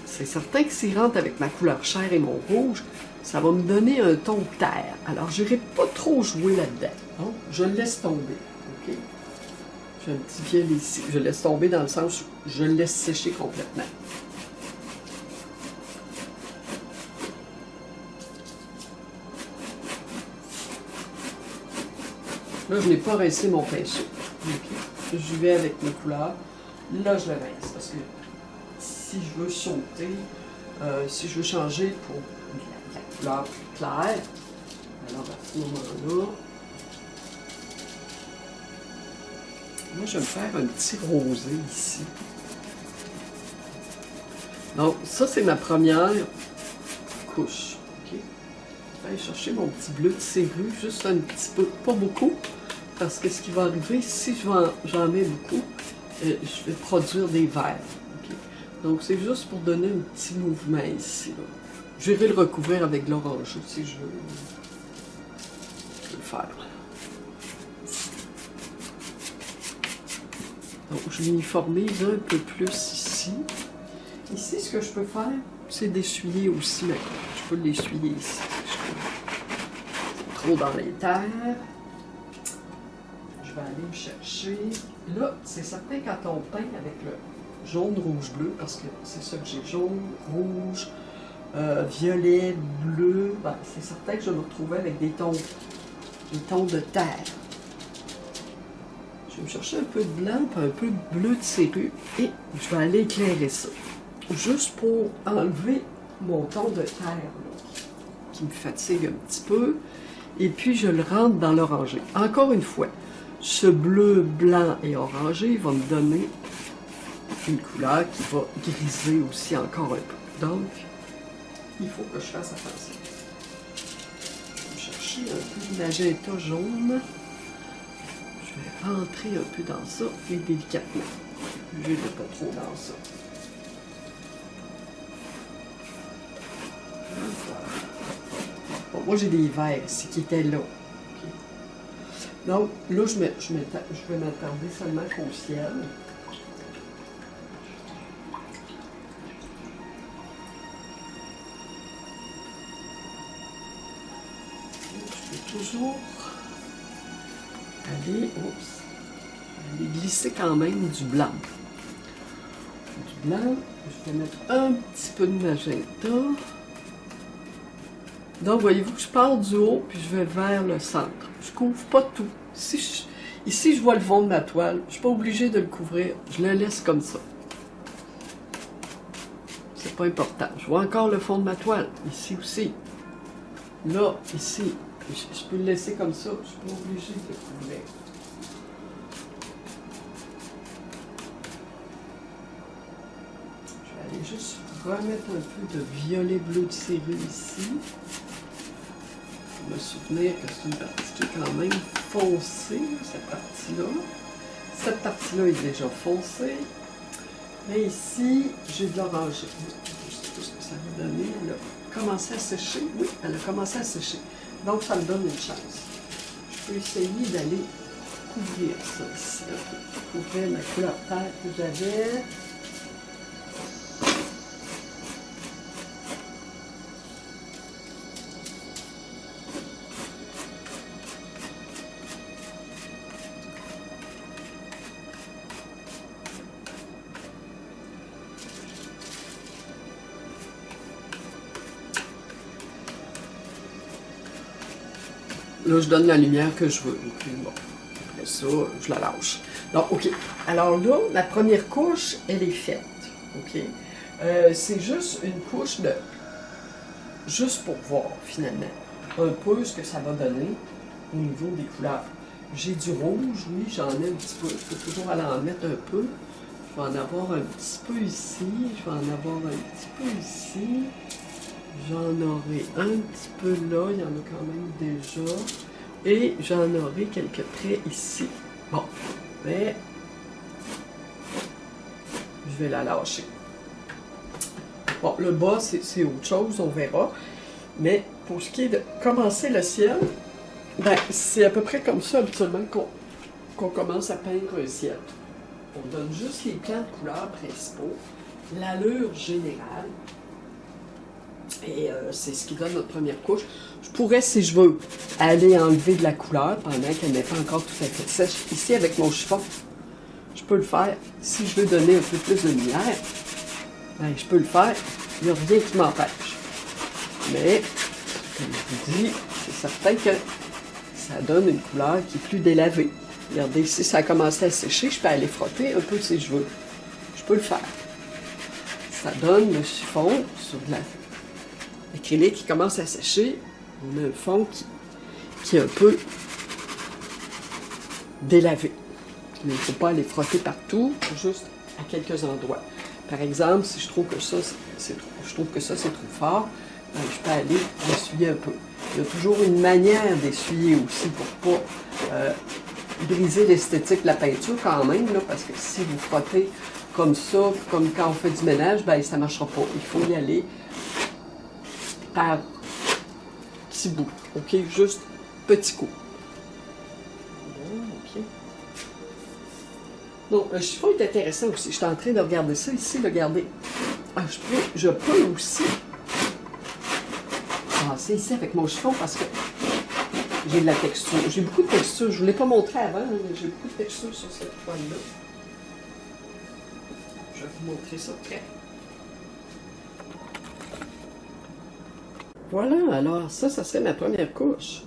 c'est certain que s'il rentre avec ma couleur chair et mon rouge, ça va me donner un ton terre. Alors, je n'irai pas trop jouer là-dedans. Donc, je le laisse tomber. OK? J'ai un petit violet ici. Je le laisse tomber dans le sens où je le laisse sécher complètement. Là, je n'ai pas rincé mon pinceau. Okay. Je vais avec mes couleurs. Là, je le rince parce que si je veux sauter, si je veux changer pour la couleur plus claire, alors à ce moment-là, moi, je vais me faire un petit rosé ici. Donc, ça, c'est ma première couche. Okay. Je vais aller chercher mon petit bleu de serrure, juste un petit peu, pas beaucoup, parce que ce qui va arriver, si j'en mets beaucoup, je vais produire des verres. Okay. Donc, c'est juste pour donner un petit mouvement ici. Là. Je vais le recouvrir avec de l'orange si je veux le faire. Donc, je l'uniformise un peu plus ici. Ici, ce que je peux faire, c'est d'essuyer aussi ma coupe. Je peux l'essuyer ici. C'est trop dans les terres. Je vais aller me chercher. Là, c'est certain quand on peint avec le jaune, rouge, bleu, parce que c'est ça que j'ai, jaune, rouge, violet, bleu, ben, c'est certain que je vais me retrouver avec des tons de terre. Je vais me chercher un peu de blanc, puis un peu de bleu de serrure, et je vais aller éclairer ça. Juste pour enlever mon ton de terre, là, qui me fatigue un petit peu, et puis je le rentre dans l'orangé. Encore une fois, ce bleu, blanc et orangé va me donner une couleur qui va griser aussi encore un peu. Donc, il faut que je fasse attention. Je vais me chercher un peu de magenta jaune. Je vais rentrer un peu dans ça et délicatement. Je ne vais pas trop dans ça. Bon, moi j'ai des verres ici qui étaient là. Okay. Donc là, je vais m'attarder seulement qu'au ciel. Je peux toujours aller glisser quand même du blanc. Du blanc, je vais mettre un petit peu de magenta. Donc, voyez-vous que je pars du haut, puis je vais vers le centre. Je ne couvre pas tout. Ici, je vois le fond de ma toile. Je ne suis pas obligée de le couvrir. Je le laisse comme ça. C'est pas important. Je vois encore le fond de ma toile. Ici aussi. Là, ici. Je peux le laisser comme ça. Je ne suis pas obligée de le couvrir. Je vais aller juste remettre un peu de violet bleu de serrure ici. Me souvenir que c'est une partie qui est quand même foncée, cette partie-là. Cette partie-là est déjà foncée. Mais ici, j'ai de l'oranger. Je ne sais pas ce que ça va donner. Elle a commencé à sécher. Oui, elle a commencé à sécher. Donc, ça me donne une chance. Je peux essayer d'aller couvrir ça ici. Couvrir ma couleur terre que j'avais. Là, je donne la lumière que je veux. Okay, bon. Après ça, je la lâche. Donc, OK. Alors là, la première couche, elle est faite. OK? C'est juste une couche de... Juste pour voir, finalement, un peu ce que ça va donner au niveau des couleurs. J'ai du rouge, oui, j'en ai un petit peu. Je peux toujours aller en mettre un peu. Je vais en avoir un petit peu ici. Je vais en avoir un petit peu ici. J'en aurai un petit peu là, il y en a quand même déjà. Et j'en aurai quelques traits ici. Bon, mais je vais la lâcher. Bon, le bas, c'est autre chose, on verra. Mais pour ce qui est de commencer le ciel, ben, c'est à peu près comme ça habituellement qu'on commence à peindre un ciel. On donne juste les plans de couleurs principaux, l'allure générale. Et c'est ce qui donne notre première couche. Je pourrais, si je veux, aller enlever de la couleur pendant qu'elle n'est pas encore tout à fait sèche. Ici, avec mon chiffon, je peux le faire. Si je veux donner un peu plus de lumière, ben, je peux le faire. Il n'y a rien qui m'empêche. Mais, comme je vous dis, c'est certain que ça donne une couleur qui est plus délavée. Regardez, ici, ça a commencé à sécher. Je peux aller frotter un peu si je veux. Je peux le faire. Ça donne le chiffon sur de l'acrylique qui commence à sécher. On a un fond qui est un peu délavé. Mais il ne faut pas aller frotter partout, juste à quelques endroits. Par exemple, si je trouve que ça, c'est trop fort, ben, je peux aller l'essuyer un peu. Il y a toujours une manière d'essuyer aussi pour ne pas briser l'esthétique de la peinture quand même, là, parce que si vous frottez comme ça, comme quand on fait du ménage, ben, ça ne marchera pas. Il faut y aller par petits bouts, ok? Juste petit coup. Ok. Donc, le chiffon est intéressant aussi. Je suis en train de regarder ça ici, regardez. Ah, je peux aussi passer ici avec mon chiffon parce que j'ai de la texture. J'ai beaucoup de texture. Je ne vous l'ai pas montré avant, mais j'ai beaucoup de texture sur cette toile-là. Je vais vous montrer ça près. Voilà, alors ça serait ma première couche.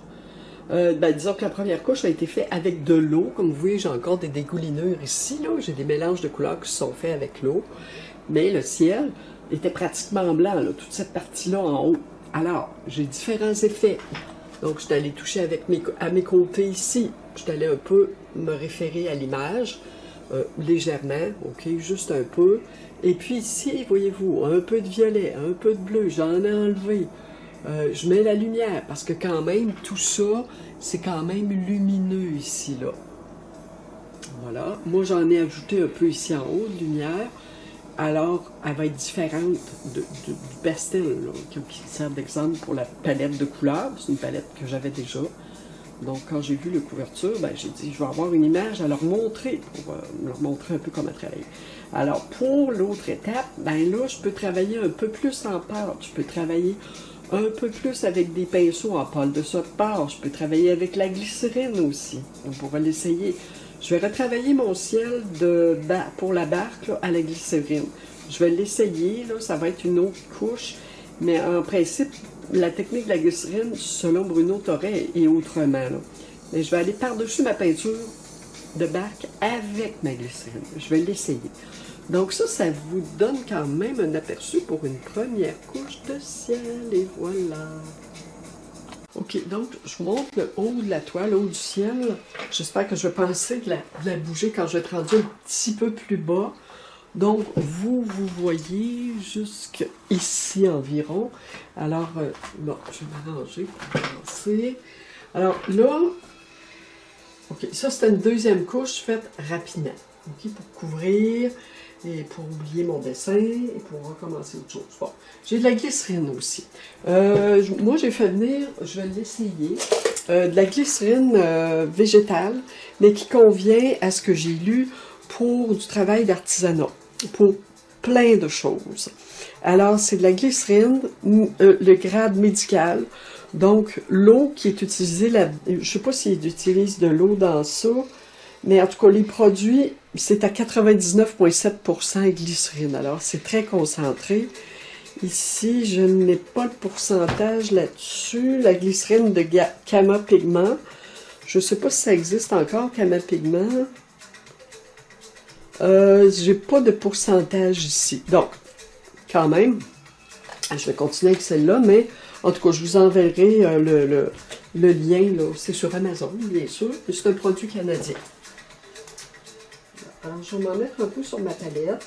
Ben, disons que la première couche a été faite avec de l'eau. Comme vous voyez, j'ai encore des dégoulinures ici. J'ai des mélanges de couleurs qui se sont faits avec l'eau. Mais le ciel était pratiquement blanc, là, toute cette partie-là en haut. Alors, j'ai différents effets. Donc, je suis allée toucher avec à mes côtés ici. Je suis allée un peu me référer à l'image, légèrement, ok, juste un peu. Et puis ici, voyez-vous, un peu de violet, un peu de bleu, j'en ai enlevé. Je mets la lumière, parce que quand même, tout ça, c'est quand même lumineux ici, là. Voilà. Moi, j'en ai ajouté un peu ici en haut de lumière. Alors, elle va être différente du pastel, là, qui sert d'exemple pour la palette de couleurs. C'est une palette que j'avais déjà. Donc, quand j'ai vu la couverture, ben, j'ai dit, je vais avoir une image à leur montrer, pour leur montrer un peu comment travailler. Alors, pour l'autre étape, ben là, je peux travailler un peu plus en pâte. Je peux travailler un peu plus avec des pinceaux en pâte de soie de porc. Je peux travailler avec la glycérine aussi. On pourra l'essayer. Je vais retravailler mon ciel pour la barque là, à la glycérine. Je vais l'essayer, ça va être une autre couche. Mais en principe, la technique de la glycérine, selon Bruno Thorey, est autrement. Là. Mais je vais aller par-dessus ma peinture de barque avec ma glycérine. Je vais l'essayer. Donc ça vous donne quand même un aperçu pour une première couche de ciel. Et voilà. Ok, donc je vous montre le haut de la toile, le haut du ciel. J'espère que je vais penser de la bouger quand je vais être rendu un petit peu plus bas. Donc, vous voyez jusqu'ici environ. Alors, bon, je vais m'arranger pour commencer. Alors là, ok, ça c'est une deuxième couche faite rapidement. Ok, pour couvrir et pour oublier mon dessin et pour recommencer autre chose. Bon, j'ai de la glycérine aussi. Moi, j'ai fait venir, je vais l'essayer. de la glycérine végétale, mais qui convient à ce que j'ai lu pour du travail d'artisanat, pour plein de choses. Alors, c'est de la glycérine, le grade médical. Donc, l'eau qui est utilisée, je ne sais pas s'ils utilisent de l'eau dans ça, mais en tout cas, les produits, c'est à 99,7% glycérine. Alors, c'est très concentré. Ici, je n'ai pas le pourcentage là-dessus. La glycérine de Cama Pigment. Je ne sais pas si ça existe encore, Cama Pigment. J'ai pas de pourcentage ici. Donc, quand même, je vais continuer avec celle-là, mais en tout cas, je vous enverrai le lien. C'est sur Amazon, bien sûr. C'est un produit canadien. Alors, je vais m'en mettre un peu sur ma palette.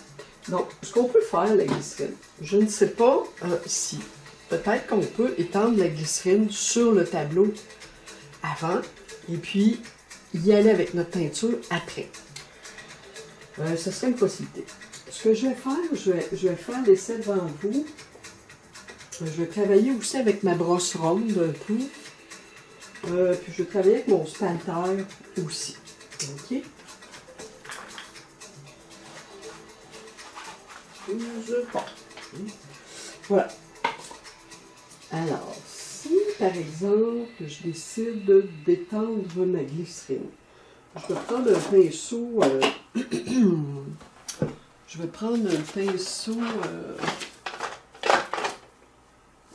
Donc, ce qu'on peut faire, la glycérine, je ne sais pas si, peut-être qu'on peut étendre la glycérine sur le tableau avant, et puis y aller avec notre peinture après. Ce serait une possibilité. Ce que je vais faire, je vais faire l'essai devant vous. Je vais travailler aussi avec ma brosse ronde un peu. Puis je vais travailler avec mon spalter aussi. OK? Bon. Voilà. Alors, si par exemple, je décide d'étendre ma glycérine, je vais prendre un pinceau. Je vais prendre un pinceau.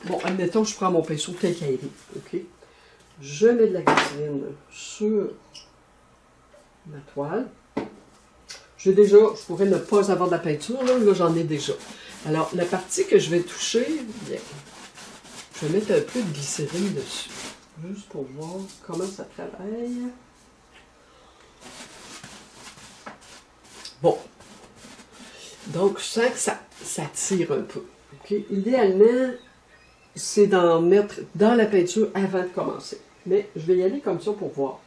Bon, admettons que je prends mon pinceau tel qu'il est. OK? Je mets de la glycérine sur ma toile. Je pourrais ne pas avoir de la peinture, là j'en ai déjà. Alors, la partie que je vais toucher, bien, je vais mettre un peu de glycérine dessus, juste pour voir comment ça travaille. Bon, donc je sens que ça tire un peu. Okay? Idéalement, c'est d'en mettre dans la peinture avant de commencer. Mais je vais y aller comme ça pour voir.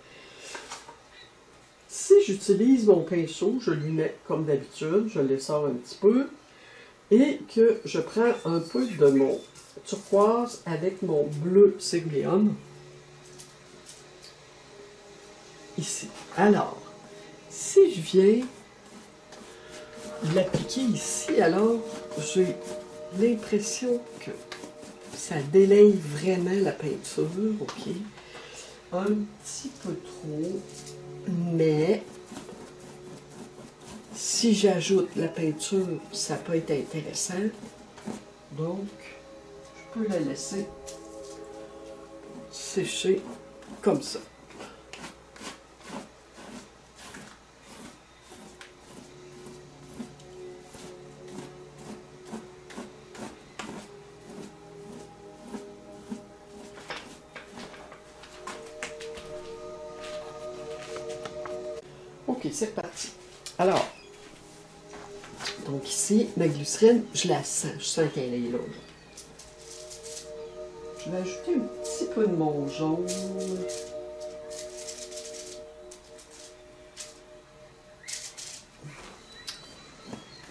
Si j'utilise mon pinceau, je lui mets comme d'habitude, je le sors un petit peu, et que je prends un peu de mon turquoise avec mon bleu cégléum, ici. Alors, si je viens l'appliquer ici, alors j'ai l'impression que ça délaye vraiment la peinture, ok? Un petit peu trop. Mais si j'ajoute la peinture, ça peut être intéressant. Donc, je peux la laisser sécher comme ça. Ok, c'est reparti. Alors, donc ici, ma glycérine, je la sens. Je sens qu'elle est là. Je vais ajouter un petit peu de mon jaune.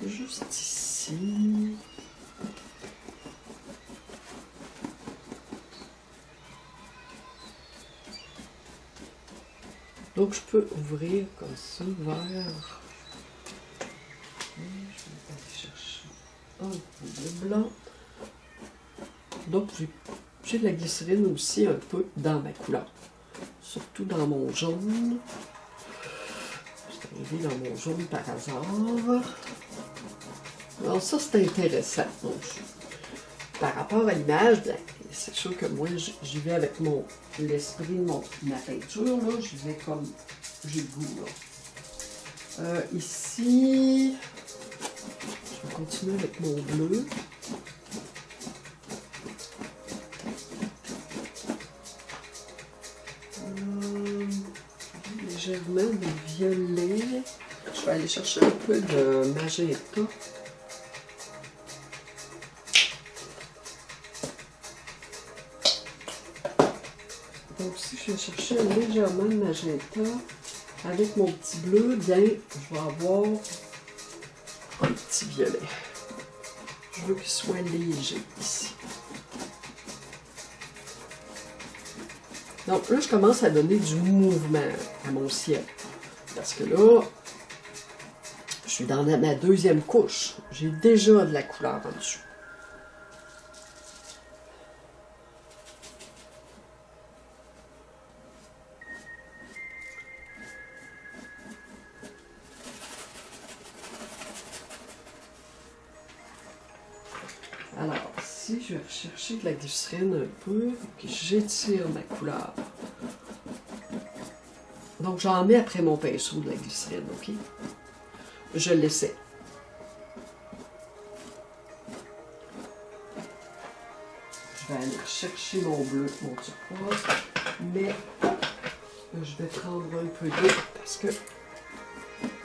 Juste ici. Donc, je peux ouvrir comme ça vers. Je vais aller chercher un peu de blanc. Donc, j'ai de la glycérine aussi un peu dans ma couleur. Surtout dans mon jaune. Je vais arriver dans mon jaune par hasard. Alors, ça, c'est intéressant. Donc, par rapport à l'image, c'est sûr que moi, j'y vais avec l'esprit de ma peinture, là. J'y vais comme j'ai le goût, là. Ici, je vais continuer avec mon bleu. Légèrement de violet. Je vais aller chercher un peu de magenta. Donc si je vais chercher légèrement de magenta avec mon petit bleu, bien je vais avoir un petit violet. Je veux qu'il soit léger ici. Donc là, je commence à donner du mouvement à mon ciel. Parce que là, je suis dans ma deuxième couche. J'ai déjà de la couleur en dessous. Alors, si je vais rechercher de la glycérine un peu, puis j'étire ma couleur. Donc, j'en mets après mon pinceau de la glycérine, ok? Je l'essaie. Je vais aller chercher mon bleu, mon turquoise, mais je vais prendre un peu d'eau parce que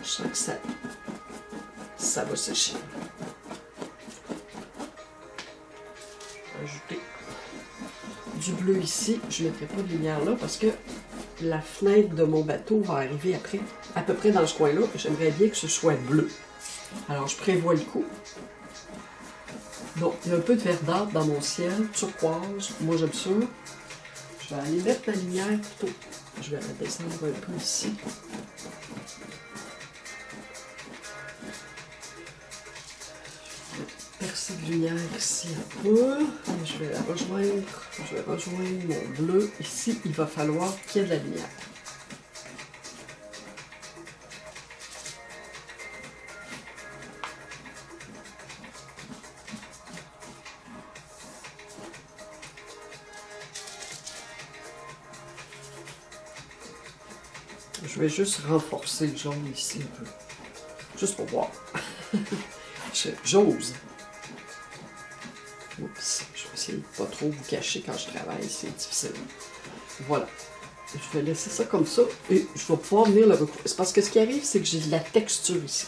je sens que ça va sécher. Ajouter du bleu ici. Je ne mettrai pas de lumière là parce que la fenêtre de mon bateau va arriver après, à peu près dans ce coin-là. J'aimerais bien que ce soit bleu. Alors, je prévois le coup. Donc, il y a un peu de verdâtre dans mon ciel, turquoise. Moi, j'aime ça. Je vais aller mettre la lumière plutôt. Je vais la descendre un peu ici. Percer de lumière ici un peu. Et je vais la rejoindre. Je vais rejoindre mon bleu. Ici, il va falloir qu'il y ait de la lumière. Je vais juste renforcer le jaune ici un peu. Juste pour voir. J'ose. Oups, je vais essayer de ne pas trop vous cacher quand je travaille, c'est difficile. Voilà. Je vais laisser ça comme ça et je vais pouvoir venir le recouvrir. C'est parce que ce qui arrive, c'est que j'ai de la texture ici.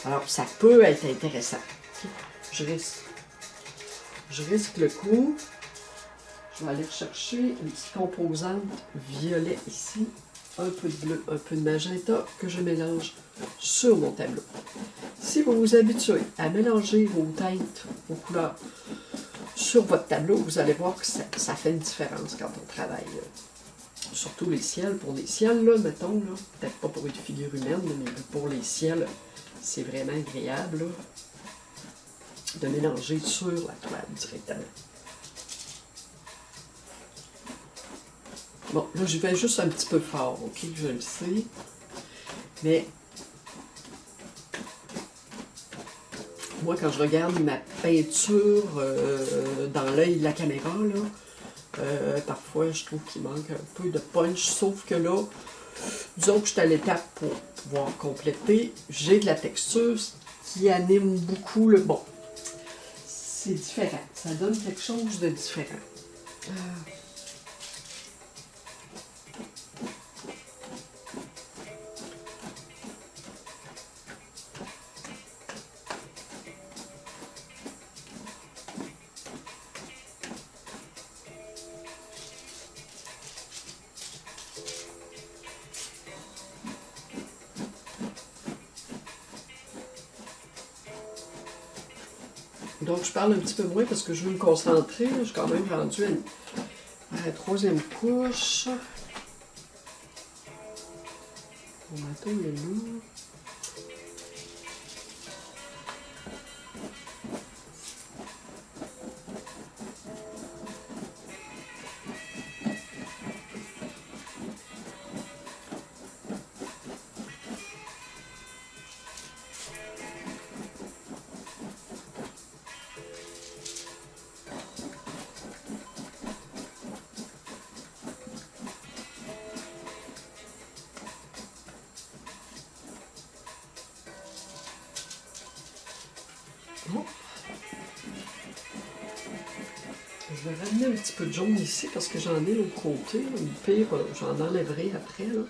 Alors, ça peut être intéressant. Je risque le coup. Je vais aller chercher une petite composante violet ici. Un peu de bleu, un peu de magenta que je mélange sur mon tableau. Si vous vous habituez à mélanger vos teintes, vos couleurs sur votre tableau, vous allez voir que ça fait une différence quand on travaille. Surtout les ciels. Pour les ciels, là, mettons, là, peut-être pas pour une figure humaine, mais pour les ciels, c'est vraiment agréable là, de mélanger sur la toile directement. Bon, là, je vais juste un petit peu fort, ok, je le sais. Mais, moi, quand je regarde ma peinture dans l'œil de la caméra, là, parfois, je trouve qu'il manque un peu de punch, sauf que là, disons que je suis à l'étape pour pouvoir compléter. J'ai de la texture qui anime beaucoup le bon. C'est différent, ça donne quelque chose de différent. Donc, je parle un petit peu moins parce que je veux me concentrer. Je suis quand même rendue à la troisième couche. Mon bateau est là. Bon. Je vais ramener un petit peu de jaune ici parce que j'en ai l'autre côté. Le pire, j'en enlèverai après. Là.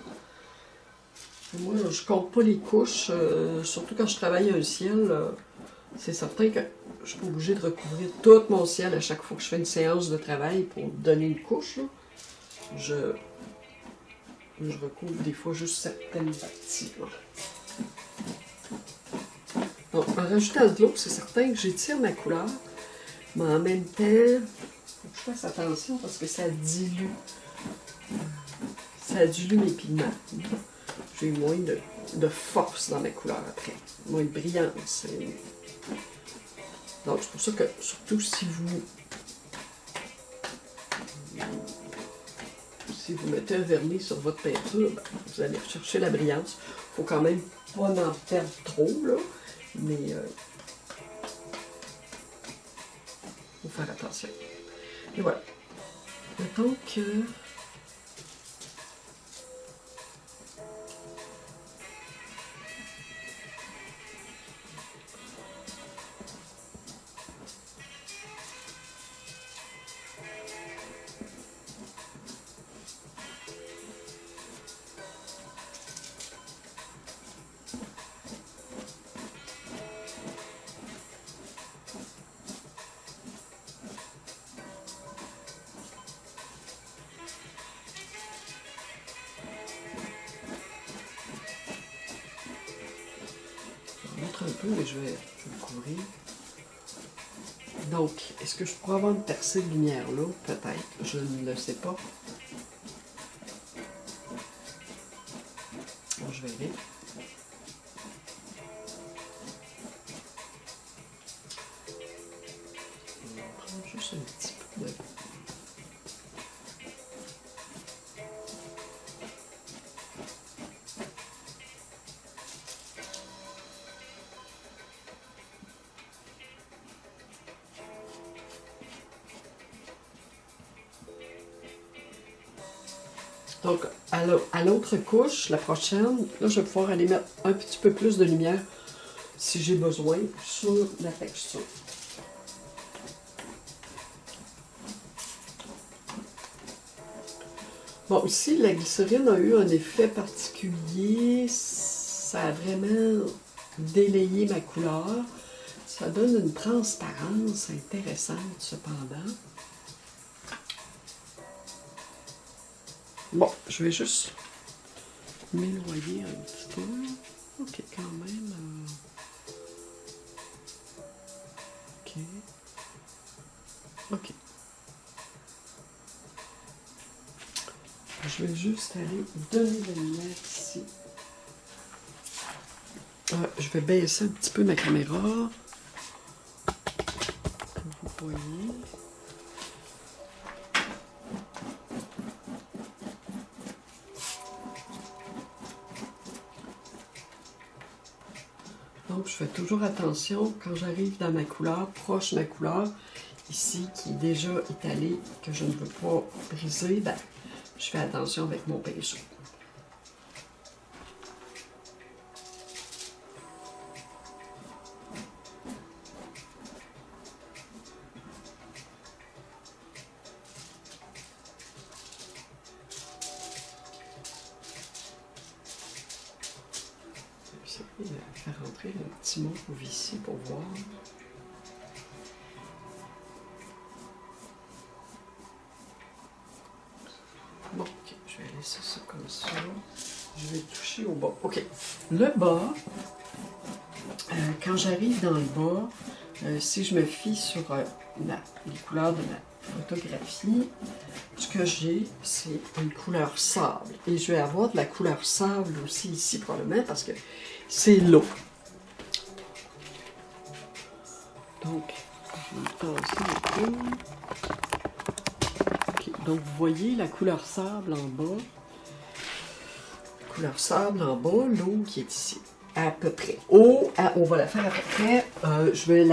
Moi, je compte pas les couches, surtout quand je travaille un ciel. C'est certain que je suis pas obligée de recouvrir tout mon ciel à chaque fois que je fais une séance de travail pour donner une couche. Là. Je recouvre des fois juste certaines parties. Là. Donc, en rajoutant de l'eau, c'est certain que j'étire ma couleur, mais en même temps, il faut que je fasse attention parce que ça dilue ça dilue mes pigments. J'ai moins de force dans mes couleurs après, moins de brillance. Donc c'est pour ça que, surtout si vous mettez un vernis sur votre peinture, ben, vous allez rechercher la brillance. Il faut quand même pas en perdre trop, là, mais il faut faire attention. Et voilà. Mettons que... un peu, mais je vais le couvrir. Donc, est-ce que je pourrais avoir une percée de lumière là? Peut-être. Je ne le sais pas. Bon, je verrai. On va prendre juste un petit peu de... Donc, à l'autre couche, la prochaine, là, je vais pouvoir aller mettre un petit peu plus de lumière, si j'ai besoin, sur la texture. Bon, ici, la glycérine a eu un effet particulier. Ça a vraiment délayé ma couleur. Ça donne une transparence intéressante, cependant. Bon, je vais juste m'éloigner un petit peu. Ok, quand même. Ok. Ok. Je vais juste aller donner la lumière ici. Je vais baisser un petit peu ma caméra. Comme vous voyez. Donc, je fais toujours attention quand j'arrive dans ma couleur, proche de ma couleur, ici, qui est déjà étalée, que je ne veux pas briser, ben, je fais attention avec mon pinceau. Je vais faire rentrer un petit mauve ici pour voir. Bon, ok, je vais laisser ça comme ça. Je vais toucher au bas. Ok, le bas, quand j'arrive dans le bas, si je me fie sur les couleurs de ma photographie, ce que j'ai, c'est une couleur sable. Et je vais avoir de la couleur sable aussi ici probablement parce que c'est l'eau. Donc, je vais tasser un peu. Okay, donc, vous voyez la couleur sable en bas. Couleur sable en bas, l'eau qui est ici. À peu près. On va la faire à peu près. Je vais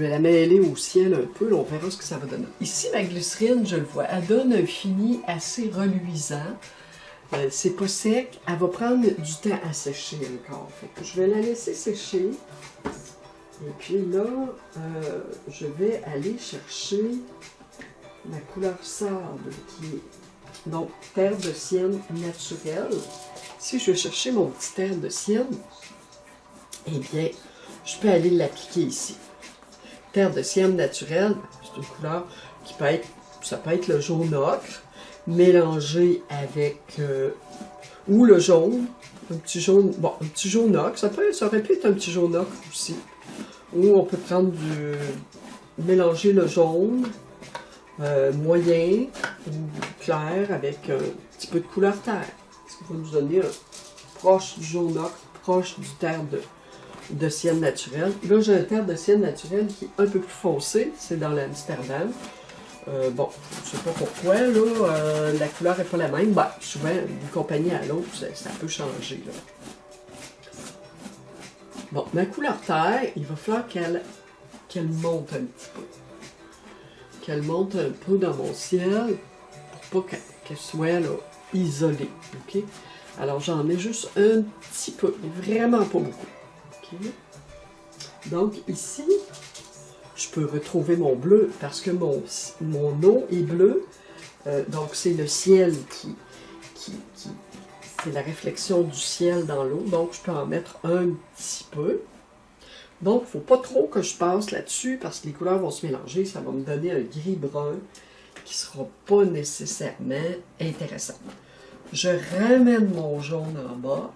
la mêler au ciel un peu. Là, on verra ce que ça va donner. Ici, ma glycérine, je le vois. Elle donne un fini assez reluisant. C'est pas sec. Elle va prendre du temps à sécher encore. Fait que je vais la laisser sécher. Et puis là, je vais aller chercher ma couleur sable qui est donc terre de sienne naturelle. Si je vais chercher mon petit terre de sienne, eh bien, je peux aller l'appliquer ici. Terre de sienne naturelle, c'est une couleur qui peut être, ça peut être le jaune ocre, mélangé avec, ou le jaune, un petit jaune, bon, un petit jaune ocre, ça aurait pu être un petit jaune ocre aussi. Ou on peut prendre mélanger le jaune moyen ou clair avec un petit peu de couleur terre. Ce qui va nous donner un proche du jaune ocre, proche du terre de ciel naturel. Là, j'ai un terre de ciel naturel qui est un peu plus foncé, c'est dans l'Amsterdam. Bon, je sais pas pourquoi, là, la couleur n'est pas la même. Ben, souvent, d'une compagnie à l'autre, ça peut changer, là. Bon, ma couleur terre, il va falloir qu'elle monte un petit peu. Qu'elle monte un peu dans mon ciel pour pas qu'elle soit là, isolée. OK? Alors, j'en mets juste un petit peu, vraiment pas beaucoup. OK? Donc, ici, je peux retrouver mon bleu parce que mon eau est bleue. Donc, c'est le ciel c'est la réflexion du ciel dans l'eau. Donc, je peux en mettre un petit peu. Donc, il ne faut pas trop que je passe là-dessus parce que les couleurs vont se mélanger. Ça va me donner un gris-brun qui ne sera pas nécessairement intéressant. Je ramène mon jaune en bas.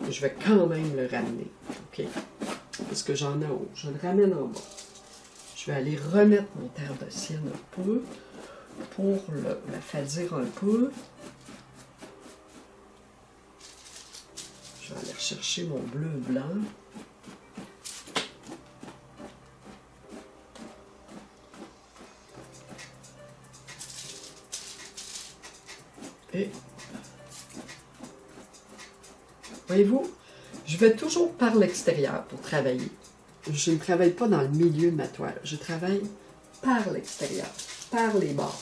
Je vais quand même le ramener. OK? Parce que j'en ai en haut. Je le ramène en bas. Je vais aller remettre mon terre de ciel un peu pour la fadir un peu. Je vais aller rechercher mon bleu blanc. Et voyez-vous, je vais toujours par l'extérieur pour travailler. Je ne travaille pas dans le milieu de ma toile. Je travaille par l'extérieur, par les bords.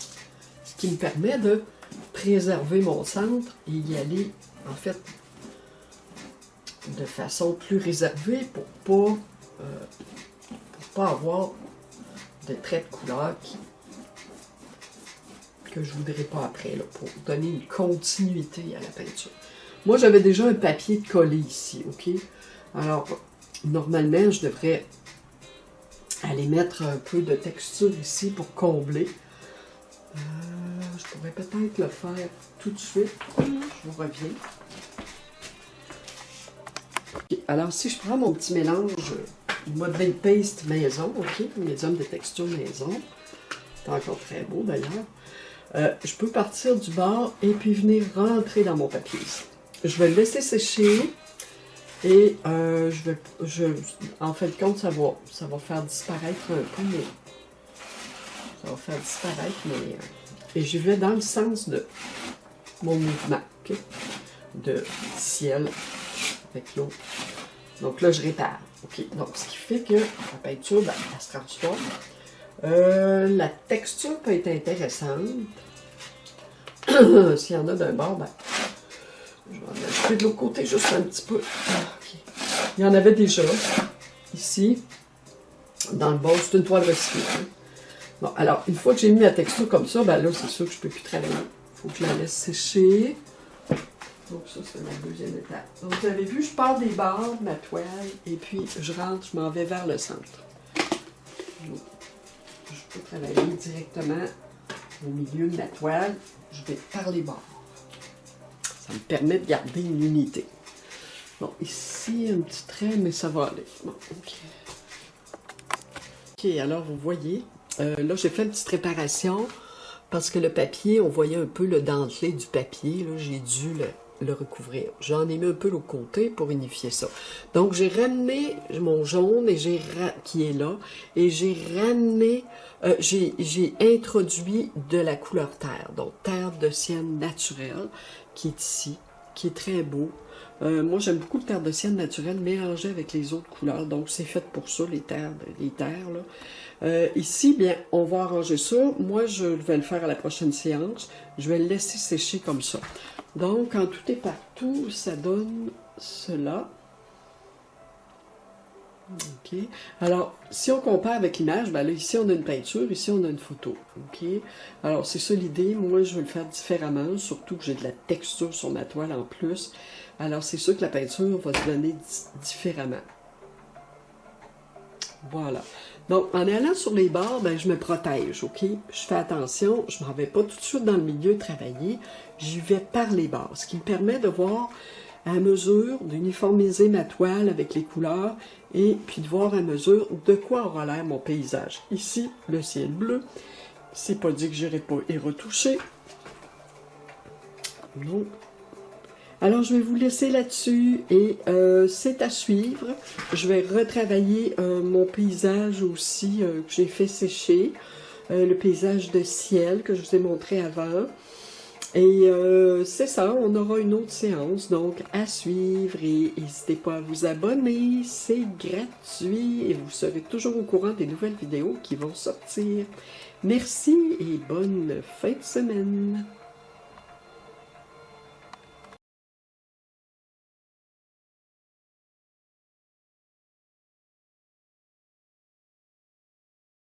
Ce qui me permet de préserver mon centre et y aller, en fait, de façon plus réservée pour pas avoir de traits de couleur que je ne voudrais pas après, là, pour donner une continuité à la peinture. Moi, j'avais déjà un papier de coller ici, OK? Alors, normalement, je devrais aller mettre un peu de texture ici pour combler. Je pourrais peut-être le faire tout de suite. Je vous reviens. Okay. Alors, si je prends mon petit mélange modeling paste maison, OK? Médium de texture maison. C'est encore très beau, d'ailleurs. Je peux partir du bord et puis venir rentrer dans mon papier ici. Je vais le laisser sécher et en fin de compte, ça va faire disparaître un peu, mais ça va faire disparaître, mais et je vais dans le sens de mon mouvement, okay? De ciel avec l'eau. Donc là, je répare. OK. Donc, ce qui fait que la peinture, ben, elle se transforme. La texture peut être intéressante. S'il y en a d'un bord, ben, je vais en ajouter de l'autre côté juste un petit peu. Okay. Il y en avait déjà ici, dans le bas, c'est une toile recyclée. Hein. Bon, alors, une fois que j'ai mis la texture comme ça, ben là, c'est sûr que je ne peux plus travailler. Il faut que je la laisse sécher. Donc ça, c'est ma deuxième étape. Donc, vous avez vu, je pars des bords de ma toile, et puis je rentre, je m'en vais vers le centre. Donc, je peux travailler directement au milieu de la toile. Je vais par les bords. Ça me permet de garder une unité. Bon, ici, un petit trait, mais ça va aller. Bon, OK. OK, alors, vous voyez, là, j'ai fait une petite réparation parce que le papier, on voyait un peu le dentelé du papier. Là, j'ai dû le recouvrir. J'en ai mis un peu l'autre côté pour unifier ça. Donc, j'ai ramené mon jaune et qui est là, et j'ai ramené, j'ai introduit de la couleur terre, donc terre de ciel naturel, qui est ici, qui est très beau. Moi, j'aime beaucoup le terre de ciel naturel mélangé avec les autres couleurs, donc c'est fait pour ça, les terres là. Ici, bien, on va arranger ça. Moi, je vais le faire à la prochaine séance. Je vais le laisser sécher comme ça. Donc, quand tout est partout, ça donne cela. OK. Alors, si on compare avec l'image, ben là, ici, on a une peinture, ici, on a une photo. OK. Alors, c'est ça l'idée. Moi, je vais le faire différemment, surtout que j'ai de la texture sur ma toile en plus. Alors, c'est sûr que la peinture va se donner différemment. Voilà. Donc, en allant sur les bords, ben, je me protège, OK? Je fais attention, je ne m'en vais pas tout de suite dans le milieu travailler, j'y vais par les bords, ce qui me permet de voir à mesure, d'uniformiser ma toile avec les couleurs, et puis de voir à mesure de quoi aura l'air mon paysage. Ici, le ciel bleu, c'est pas dit que j'irai pas y retoucher. Non. Alors, je vais vous laisser là-dessus et c'est à suivre. Je vais retravailler mon paysage aussi que j'ai fait sécher. Le paysage de ciel que je vous ai montré avant. Et c'est ça, on aura une autre séance, donc à suivre. Et n'hésitez pas à vous abonner, c'est gratuit et vous serez toujours au courant des nouvelles vidéos qui vont sortir. Merci et bonne fin de semaine.